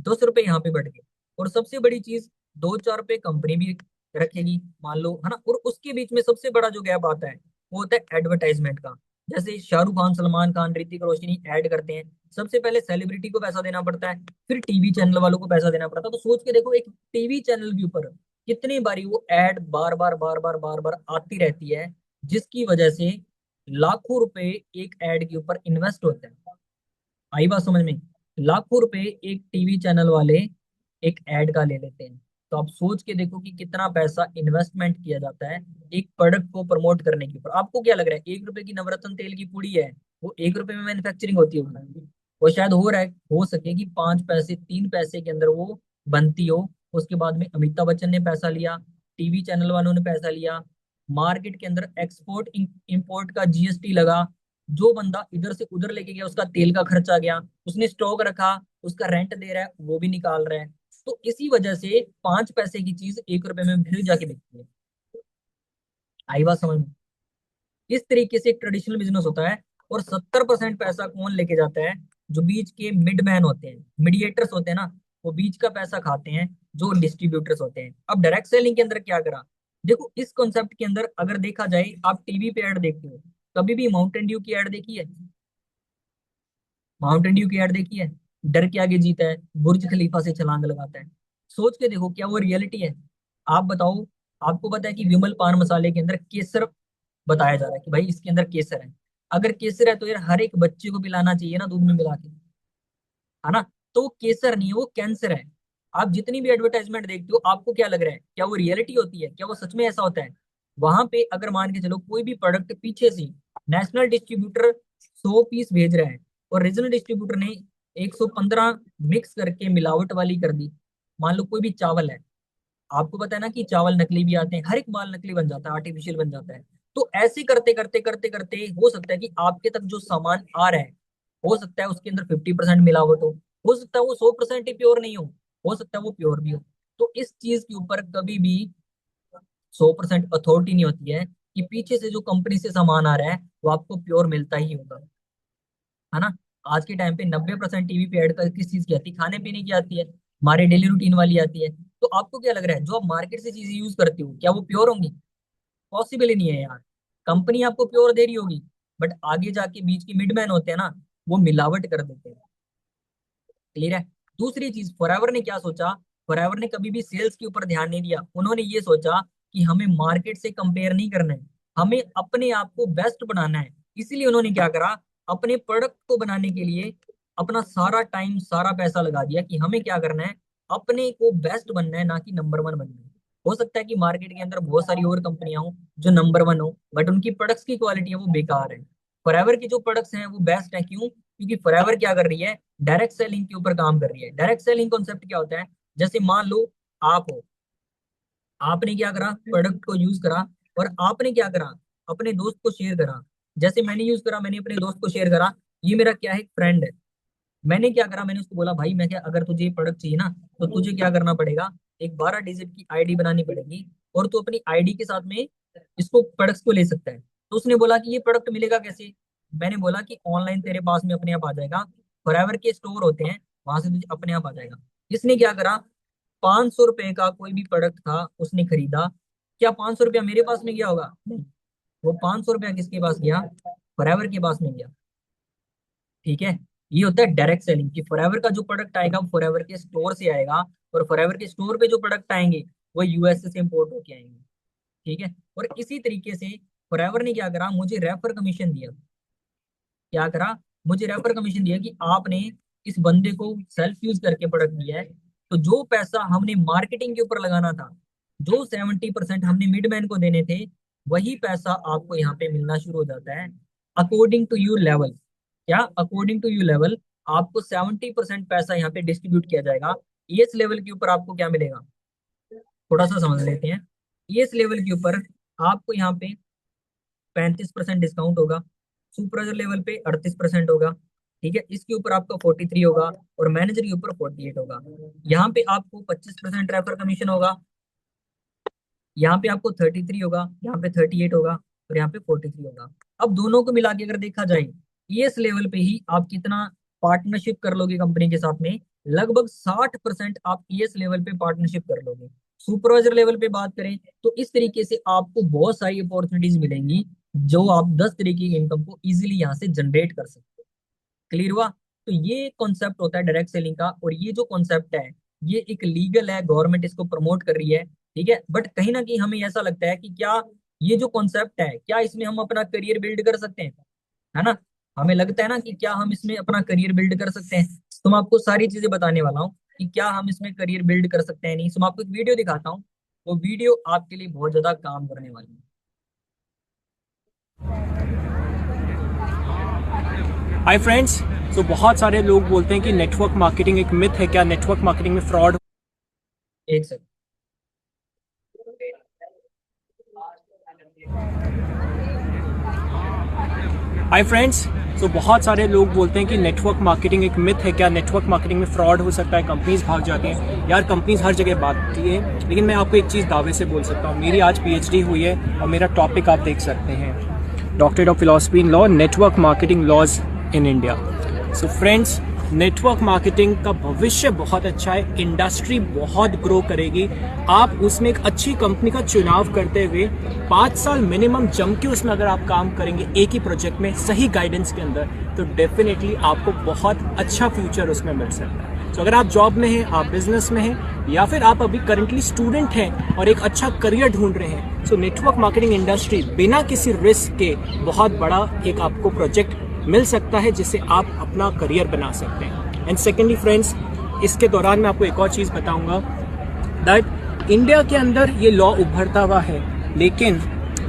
10 रुपए यहाँ पे बढ़ गए। और सबसे बड़ी चीज, 2-4 रुपए कंपनी भी रखेगी मान लो, है ना। और उसके बीच में सबसे बड़ा जो गैप आता है वो होता है एडवर्टाइजमेंट का। जैसे शाहरुख खान, सलमान खान, ऋतिक रोशनी ऐड करते हैं, सबसे पहले सेलिब्रिटी को पैसा देना पड़ता है, फिर टीवी चैनल वालों को पैसा देना पड़ता है। तो सोच के देखो, एक टीवी चैनल के ऊपर कितनी बारी वो ऐड बार बार बार बार बार बार आती रहती है, जिसकी वजह से लाखों रुपए एक ऐड के ऊपर इन्वेस्ट होते हैं। आई बात समझ में? लाखों रुपए एक टीवी चैनल वाले एक ऐड का ले लेते हैं। तो आप सोच के देखो कि कितना पैसा इन्वेस्टमेंट किया जाता है एक प्रोडक्ट को प्रमोट करने के ऊपर। आपको क्या लग रहा है, 1 रुपए की नवरत्न तेल की पुड़ी है, वो 1 रुपए में मैन्युफैक्चरिंग होती होगी? वो शायद हो रहा है, हो सके कि 5 पैसे 3 पैसे के अंदर वो बनती हो। उसके बाद में अमिताभ बच्चन ने पैसा लिया, टीवी चैनल वालों ने पैसा लिया, मार्केट के अंदर एक्सपोर्ट इंपोर्ट का जीएसटी लगा, जो बंदा इधर से उधर लेके गया उसका तेल का खर्चा गया, उसने स्टॉक रखा, उसका रेंट दे रहा है, वो भी निकाल रहा है। तो इसी वजह से 5 पैसे की चीज 1 रुपए में फिर जाके बिकती है। आई बात समझ में? इस तरीके से एक ट्रेडिशनल बिजनेस होता है। और 70% पैसा कौन लेके जाता है? जो बीच के मिडमैन होते हैं, मीडिएटर्स होते हैं ना, वो बीच का पैसा खाते हैं, जो डिस्ट्रीब्यूटर्स होते हैं। अब डायरेक्ट सेलिंग के अंदर क्या करा, देखो इस कॉन्सेप्ट के अंदर अगर देखा जाए, आप टीवी पे ऐड देखते हो, कभी भी माउंटेन ड्यू की ऐड देखी है? माउंटेन ड्यू की ऐड देखी है? डर के आगे जीता है, बुर्ज खलीफा से छलांग लगाता है। सोच के देखो, क्या वो रियलिटी है? आप बताओ। आपको पता है कि विमल पान मसाले के अंदर केसर बताया जा रहा है कि भाई इसके अंदर केसर है। अगर केसर है तो यार हर एक बच्चे को पिलाना चाहिए ना, दूध में मिला के, है ना। तो वो केसर नहीं है, वो कैंसर है। आप जितनी भी एडवर्टाइजमेंट देखते हो, आपको क्या लग रहा है, क्या वो रियलिटी होती है? क्या वो सच में ऐसा होता है? वहां पे अगर मान के चलो कोई भी प्रोडक्ट पीछे से नेशनल डिस्ट्रीब्यूटर 100 पीस भेज रहा है, और रीजनल डिस्ट्रीब्यूटर ने 115 मिक्स करके मिलावट वाली कर दी। मान लो कोई भी चावल है, आपको पता है ना कि चावल नकली भी आते हैं, हर एक माल नकली बन जाता है, आर्टिफिशियल बन जाता है। तो ऐसे करते करते करते करते हो सकता है कि आपके तक जो सामान आ रहा है, हो सकता है उसके अंदर 50% मिलावट हो सकता है वो 100% ही प्योर नहीं हो सकता है वो प्योर भी हो। तो इस चीज के ऊपर कभी भी 100% अथॉरिटी नहीं होती है कि पीछे से जो कंपनी से सामान आ रहा है वो आपको प्योर मिलता ही होगा, है ना। आज के टाइम पे 90% टीवी पे ऐड कर किस चीज की आती है? खाने पीने की आती है, हमारे डेली रूटीन वाली आती है। तो आपको क्या लग रहा है, जो आप मार्केट से चीजें यूज करते हो क्या वो प्योर होंगी? पॉसिबल ही नहीं है यार। कंपनी आपको प्योर दे रही होगी, बट आगे जाके बीच के मिडमैन होते हैं ना, वो मिलावट कर देते हैं। क्लियर है? दूसरी चीज, फॉरएवर ने क्या सोचा, फॉरएवर ने कभी भी सेल्स के ऊपर ध्यान नहीं दिया। उन्होंने ये सोचा कि हमें मार्केट से कंपेयर नहीं करना है, हमें अपने आप को बेस्ट बनाना है। इसीलिए उन्होंने क्या करा, अपने प्रोडक्ट को बनाने के लिए अपना सारा टाइम सारा पैसा लगा दिया कि हमें क्या करना है, अपने को बेस्ट बनना है, ना कि नंबर 1 बनना है। हो सकता है कि मार्केट के अंदर बहुत सारी और कंपनियां हो जो नंबर 1 हो, बट उनकी प्रोडक्ट्स की क्वालिटी है वो बेकार है। फॉरएवर की जो प्रोडक्ट्स हैं वो बेस्ट है, क्यों? क्योंकि फॉरएवर क्या कर रही है, डायरेक्ट सेलिंग के ऊपर काम कर रही है। डायरेक्ट सेलिंग कॉन्सेप्ट क्या होता है, जैसे मान लो आप हो, आपने क्या करा, प्रोडक्ट को यूज करा, और आपने क्या करा, अपने दोस्त को शेयर करा। जैसे मैंने यूज करा, मैंने अपने दोस्त को शेयर करा, ये मेरा क्या है, फ्रेंड है। मैंने क्या करा, मैंने उसको बोला भाई मैं क्या, अगर तुझे ये प्रोडक्ट चाहिए ना, तो तुझे क्या करना पड़ेगा, एक 12 डिजिट की आईडी बनानी पड़ेगी, और तू अपनी आईडी के साथ में इसको प्रोडक्ट्स को ले सकता है। तो उसने बोला कि ये प्रोडक्ट मिलेगा कैसे? मैंने बोला कि ऑनलाइन तेरे पास में अपने आप आ जाएगा, फॉरएवर के स्टोर होते हैं, वहां से तुझे अपने आप आ जाएगा। इसने क्या करा, 500 रुपए का कोई भी प्रोडक्ट था उसने खरीदा, क्या 500 रुपया मेरे पास में गया होगा? नहीं। वो 500 रुपया किसके पास गया, फॉरएवर के पास में गया। ठीक है। ये होता है डायरेक्ट सेलिंग, कि फॉरएवर का जो प्रोडक्ट आएगा वो फॉरएवर के स्टोर से आएगा, और फॉरएवर के स्टोर पे जो प्रोडक्ट आएंगे वो यूएसए से इंपोर्ट होके आएंगे। ठीक है। और इसी तरीके से फॉरएवर ने क्या करा, मुझे रेफर कमीशन दिया। क्या करा, मुझे रेफर कमीशन दिया कि आपने इस बंदे को सेल्फ यूज करके प्रोडक्ट दिया है, तो जो पैसा हमने मार्केटिंग के ऊपर लगाना था, जो 70% हमने मिडमैन को देने थे, वही पैसा आपको यहाँ पे मिलना शुरू हो जाता है, अकॉर्डिंग टू यू लेवल। क्या? अकॉर्डिंग टू यू लेवल, आपको 70% पैसा यहाँ पे डिस्ट्रीब्यूट किया जाएगा। ईएस लेवल के ऊपर आपको क्या मिलेगा, थोड़ा सा समझ लेते हैं। ईएस लेवल के ऊपर आपको यहाँ पे 35% डिस्काउंट होगा, सुपरवाइजर लेवल पे 38% होगा, ठीक है, इसके ऊपर आपका 43 होगा, और मैनेजर के ऊपर 48 होगा। यहाँ पे आपको 25% रेफर कमीशन होगा, यहाँ पे आपको 33 होगा, यहाँ पे 38 होगा, और यहाँ पे 43 होगा। अब दोनों को मिला के अगर देखा जाए, ईएस लेवल पे ही आप कितना पार्टनरशिप कर लोगे कंपनी के साथ में, लगभग 60% आप ईएस लेवल पे पार्टनरशिप कर लोगे। सुपरवाइजर लेवल पे बात करें तो इस तरीके से आपको बहुत सारी अपॉर्चुनिटीज मिलेंगी, जो आप 10 तरीके की इनकम को इजीली यहाँ से जनरेट कर सकते हो। क्लियर हुआ? तो ये कॉन्सेप्ट होता है डायरेक्ट सेलिंग का, और ये जो कॉन्सेप्ट है ये एक लीगल है, गवर्नमेंट इसको प्रमोट कर रही है, ठीक है। बट कहीं ना कहीं हमें ऐसा लगता है कि क्या ये जो कॉन्सेप्ट है, क्या इसमें हम अपना करियर बिल्ड कर सकते हैं, है ना? हमें लगता है ना कि क्या हम इसमें अपना करियर बिल्ड कर सकते हैं। तो मैं आपको सारी चीजें बताने वाला हूँ कि क्या हम इसमें करियर बिल्ड कर सकते हैं नहीं। तो मैं आपको एक वीडियो दिखाता हूँ, वो वीडियो आपके लिए बहुत ज्यादा काम करने वाली है। Hi friends. तो बहुत सारे लोग बोलते हैं कि नेटवर्क मार्केटिंग एक मिथ है। क्या नेटवर्क मार्केटिंग में फ्रॉड? एक सेकंड। Hi friends. तो बहुत सारे लोग बोलते हैं कि नेटवर्क मार्केटिंग एक मिथ है। क्या नेटवर्क मार्केटिंग में फ्रॉड हो सकता है? कंपनीज भाग जाती हैं। यार कंपनीज हर जगह भागती है, लेकिन मैं आपको एक चीज़ दावे से बोल सकता हूँ। मेरी आज पीएचडी हुई है और मेरा टॉपिक आप देख सकते हैं, doctorate of philosophy in law, network marketing laws in India. So friends, network marketing का भविष्य बहुत अच्छा है। इंडस्ट्री बहुत ग्रो करेगी। आप उसमें एक अच्छी कंपनी का चुनाव करते हुए 5 साल मिनिमम जम के उसमें अगर आप काम करेंगे एक ही प्रोजेक्ट में सही गाइडेंस के अंदर, तो डेफिनेटली आपको बहुत अच्छा फ्यूचर उसमें मिल सकता है। तो अगर आप जॉब में हैं, आप बिजनेस में हैं, या फिर आप अभी करंटली स्टूडेंट हैं और एक अच्छा करियर ढूंढ रहे हैं, तो नेटवर्क मार्केटिंग इंडस्ट्री बिना किसी रिस्क के बहुत बड़ा एक आपको प्रोजेक्ट मिल सकता है, जिससे आप अपना करियर बना सकते हैं। एंड सेकेंडली फ्रेंड्स, इसके दौरान मैं आपको एक और चीज़ बताऊंगा दैट इंडिया के अंदर ये लॉ उभरता हुआ है, लेकिन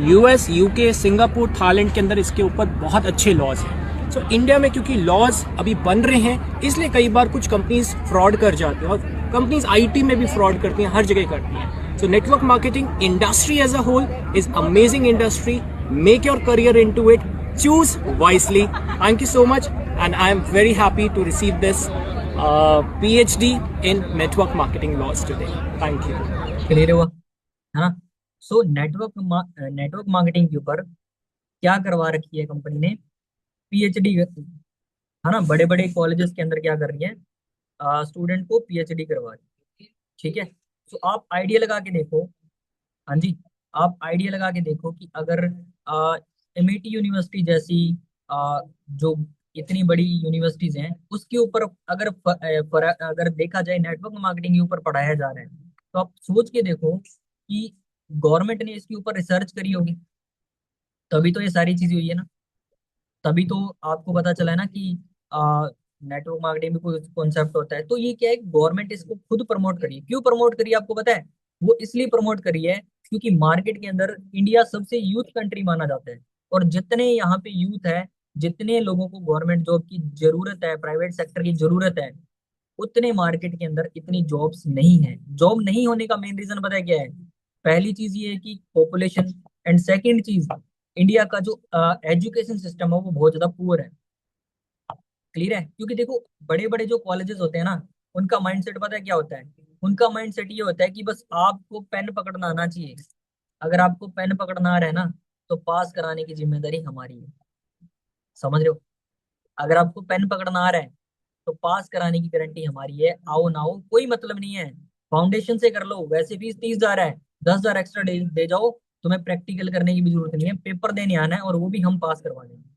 यूएस, यूके, सिंगापुर, थाईलैंड के अंदर इसके ऊपर बहुत अच्छे लॉज हैं। सो इंडिया में क्योंकि लॉज अभी बन रहे हैं, इसलिए कई बार कुछ कंपनीज फ्रॉड कर जाती हैं, और कंपनीज आईटी में भी फ्रॉड करती हैं, हर जगह करती हैं। So network marketing industry as a whole is amazing industry. Make your career into it, choose wisely. Thank you so much, and I am very happy to receive this PhD in network marketing laws today. Thank you. Clear हुआ, है ना? सो network marketing के ऊपर क्या करवा रखी है company ने? पीएचडी, है ना? बड़े बड़े कॉलेजेस के अंदर क्या कर रही है, स्टूडेंट को पीएचडी करवा रही है, ठीक है। तो आप आइडिया लगा के देखो, हाँ जी, आप आइडिया लगा के देखो कि अगर एमआईटी यूनिवर्सिटी जैसी जो इतनी बड़ी यूनिवर्सिटीज हैं, उसके ऊपर अगर अगर देखा जाए नेटवर्क मार्केटिंग के ऊपर पढ़ाया जा रहा है, तो आप सोच के देखो कि गवर्नमेंट ने इसके ऊपर रिसर्च करी होगी, तभी तो ये सारी चीजें हुई है ना। तभी तो आपको पता चला है ना कि नेटवर्क मार्केटिंग में कोई कॉन्सेप्ट होता है। तो ये क्या है, गवर्नमेंट इसको खुद प्रमोट करी है। क्यों प्रमोट करी है आपको पता है? वो इसलिए प्रमोट करी है क्योंकि मार्केट के अंदर इंडिया सबसे यूथ कंट्री माना जाता है, और जितने यहाँ पे यूथ है, जितने लोगों को गवर्नमेंट जॉब की जरूरत है, प्राइवेट सेक्टर की जरूरत है, उतने मार्केट के अंदर इतनी जॉब्स नहीं है। जॉब नहीं होने का मेन रीजन पता है क्या है? पहली चीज ये है कि पॉपुलेशन, एंड सेकंड चीज, इंडिया का जो एजुकेशन सिस्टम है वो बहुत ज्यादा पुअर है। क्लियर है? क्योंकि देखो, बड़े बड़े जो कॉलेजेस होते हैं ना, उनका माइंडसेट पता है क्या होता है? उनका माइंडसेट ये होता है कि बस आपको पेन पकड़ना आना चाहिए। अगर आपको पेन पकड़ना आ रहा है ना, तो पास कराने की जिम्मेदारी हमारी है। समझ रहे हो? अगर आपको पेन पकड़ना आ रहा है, तो पास कराने की गारंटी हमारी है। आओ ना हो कोई मतलब नहीं है, फाउंडेशन से कर लो, वैसे फीस 30,000 है, 10,000 एक्स्ट्रा दे जाओ। तुम्हें प्रैक्टिकल करने की भी जरूरत नहीं है, पेपर देने आना है, और वो भी हम पास करवा देंगे।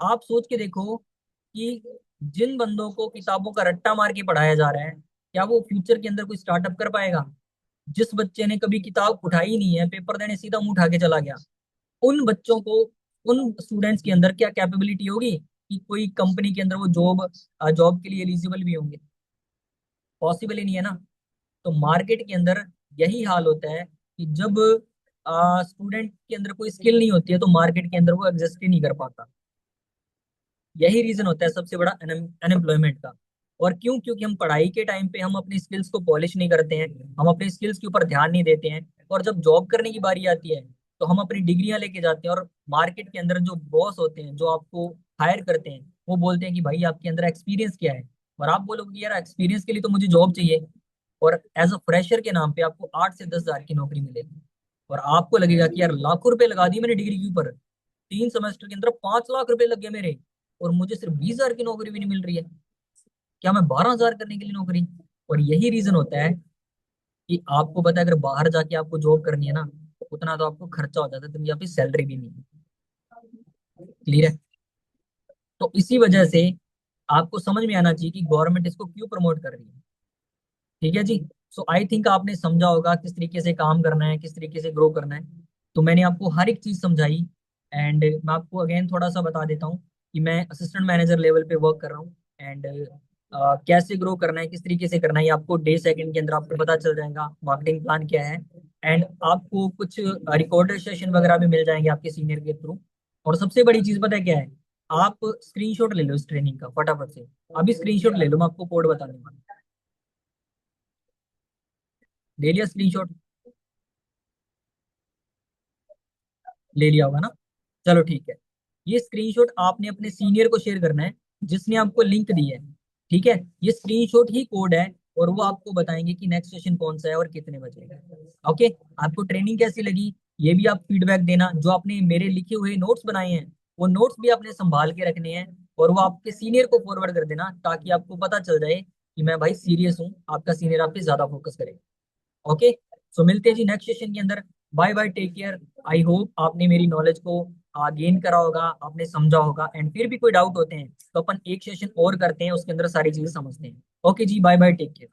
आप सोच के देखो कि जिन बंदों को किताबों का रट्टा मार के पढ़ाया जा रहा है, क्या वो फ्यूचर के अंदर कोई स्टार्टअप कर पाएगा? जिस बच्चे ने कभी किताब उठाई ही नहीं है, पेपर देने सीधा मुंह उठा के चला गया, उन बच्चों को, उन स्टूडेंट्स के अंदर क्या कैपेबिलिटी होगी कि कोई कंपनी के अंदर वो जॉब जॉब के लिए एलिजिबल भी होंगे? पॉसिबल ही नहीं है ना। तो मार्केट के अंदर यही हाल होता है कि जब स्टूडेंट के अंदर कोई स्किल नहीं होती है, तो मार्केट के अंदर वो एग्जिस्ट ही नहीं कर पाता। यही रीजन होता है सबसे बड़ा अनएम्प्लॉयमेंट का। और क्यों? क्योंकि हम पढ़ाई के टाइम पे हम अपनी स्किल्स को पॉलिश नहीं करते हैं, हम अपनी स्किल्स के ऊपर ध्यान नहीं देते हैं, और जब जॉब करने की बारी आती है, तो हम अपनी डिग्रियां लेके जाते हैं, और मार्केट के अंदर जो बॉस होते हैं, जो आपको हायर करते हैं, वो बोलते हैं कि भाई आपके अंदर एक्सपीरियंस क्या है? और आप बोलोगे कि यार एक्सपीरियंस के लिए तो मुझे जॉब चाहिए। और एज अ फ्रेशर के नाम पे आपको 8 से 10 हजार की नौकरी मिलेगी। और आपको लगेगा कि यार लाखों रुपए लगा दिए मैंने डिग्री के ऊपर, 3 सेमेस्टर के अंदर 5 लाख रुपए लग गए मेरे, और मुझे सिर्फ 20 हजार की नौकरी भी नहीं मिल रही है। क्या मैं 12 हजार करने के लिए नौकरी? और यही रीजन होता है कि आपको पता है अगर बाहर जाके आपको जॉब करनी है ना, तो उतना तो आपको खर्चा हो जाता है, तो यहाँ पे सैलरी भी नहीं है। क्लियर है? तो इसी वजह से आपको समझ में आना चाहिए कि गवर्नमेंट इसको क्यों प्रमोट कर रही है। ठीक है जी। सो आई थिंक आपने समझा होगा किस तरीके से काम करना है, किस तरीके से ग्रो करना है। तो मैंने आपको हर एक चीज समझाई। एंड मैं आपको अगेन थोड़ा सा बता देता हूँ कि मैं असिस्टेंट मैनेजर लेवल पे वर्क कर रहा हूँ। एंड कैसे ग्रो करना है, किस तरीके से करना है, ये आपको डे सेकंड के अंदर आपको पता चल जाएगा, मार्केटिंग प्लान क्या है। एंड आपको कुछ रिकॉर्डेड सेशन वगैरह भी मिल जाएंगे आपके सीनियर के थ्रू। और सबसे बड़ी चीज पता है क्या है? आप स्क्रीनशॉट ले लो इस ट्रेनिंग का फटाफट से। अभी स्क्रीनशॉट ले लो, मैं आपको कोड बता दूंगा। ले लिया स्क्रीनशॉट? ले लिया होगा ना? चलो ठीक है। ये स्क्रीनशॉट आपने अपने सीनियर को शेयर करना है, जिसने आपको लिंक दी है। ठीक है? ये स्क्रीनशॉट ही कोड है, और वो आपको बताएंगे कि नेक्स्ट सेशन कौन सा है और कितने बजे है। ओके? आपको ट्रेनिंग कैसी लगी, ये भी आप फीडबैक देना। जो आपने मेरे लिखे हुए नोट्स बनाए हैं, वो नोट्स भी आपने संभाल के रखने हैं, और वो आपके सीनियर को फॉरवर्ड कर देना, ताकि आपको पता चल जाए कि मैं भाई सीरियस हूँ, आपका सीनियर आप पे ज्यादा फोकस करे। ओके? सो मिलते हैं जी नेक्स्ट सेशन के अंदर। Bye bye, take care. I hope आपने मेरी नॉलेज को गेन करा होगा, आपने समझा होगा। एंड फिर भी कोई डाउट होते हैं तो अपन एक सेशन और करते हैं, उसके अंदर सारी चीजें समझते हैं। ओके जी, बाय बाय, टेक केयर।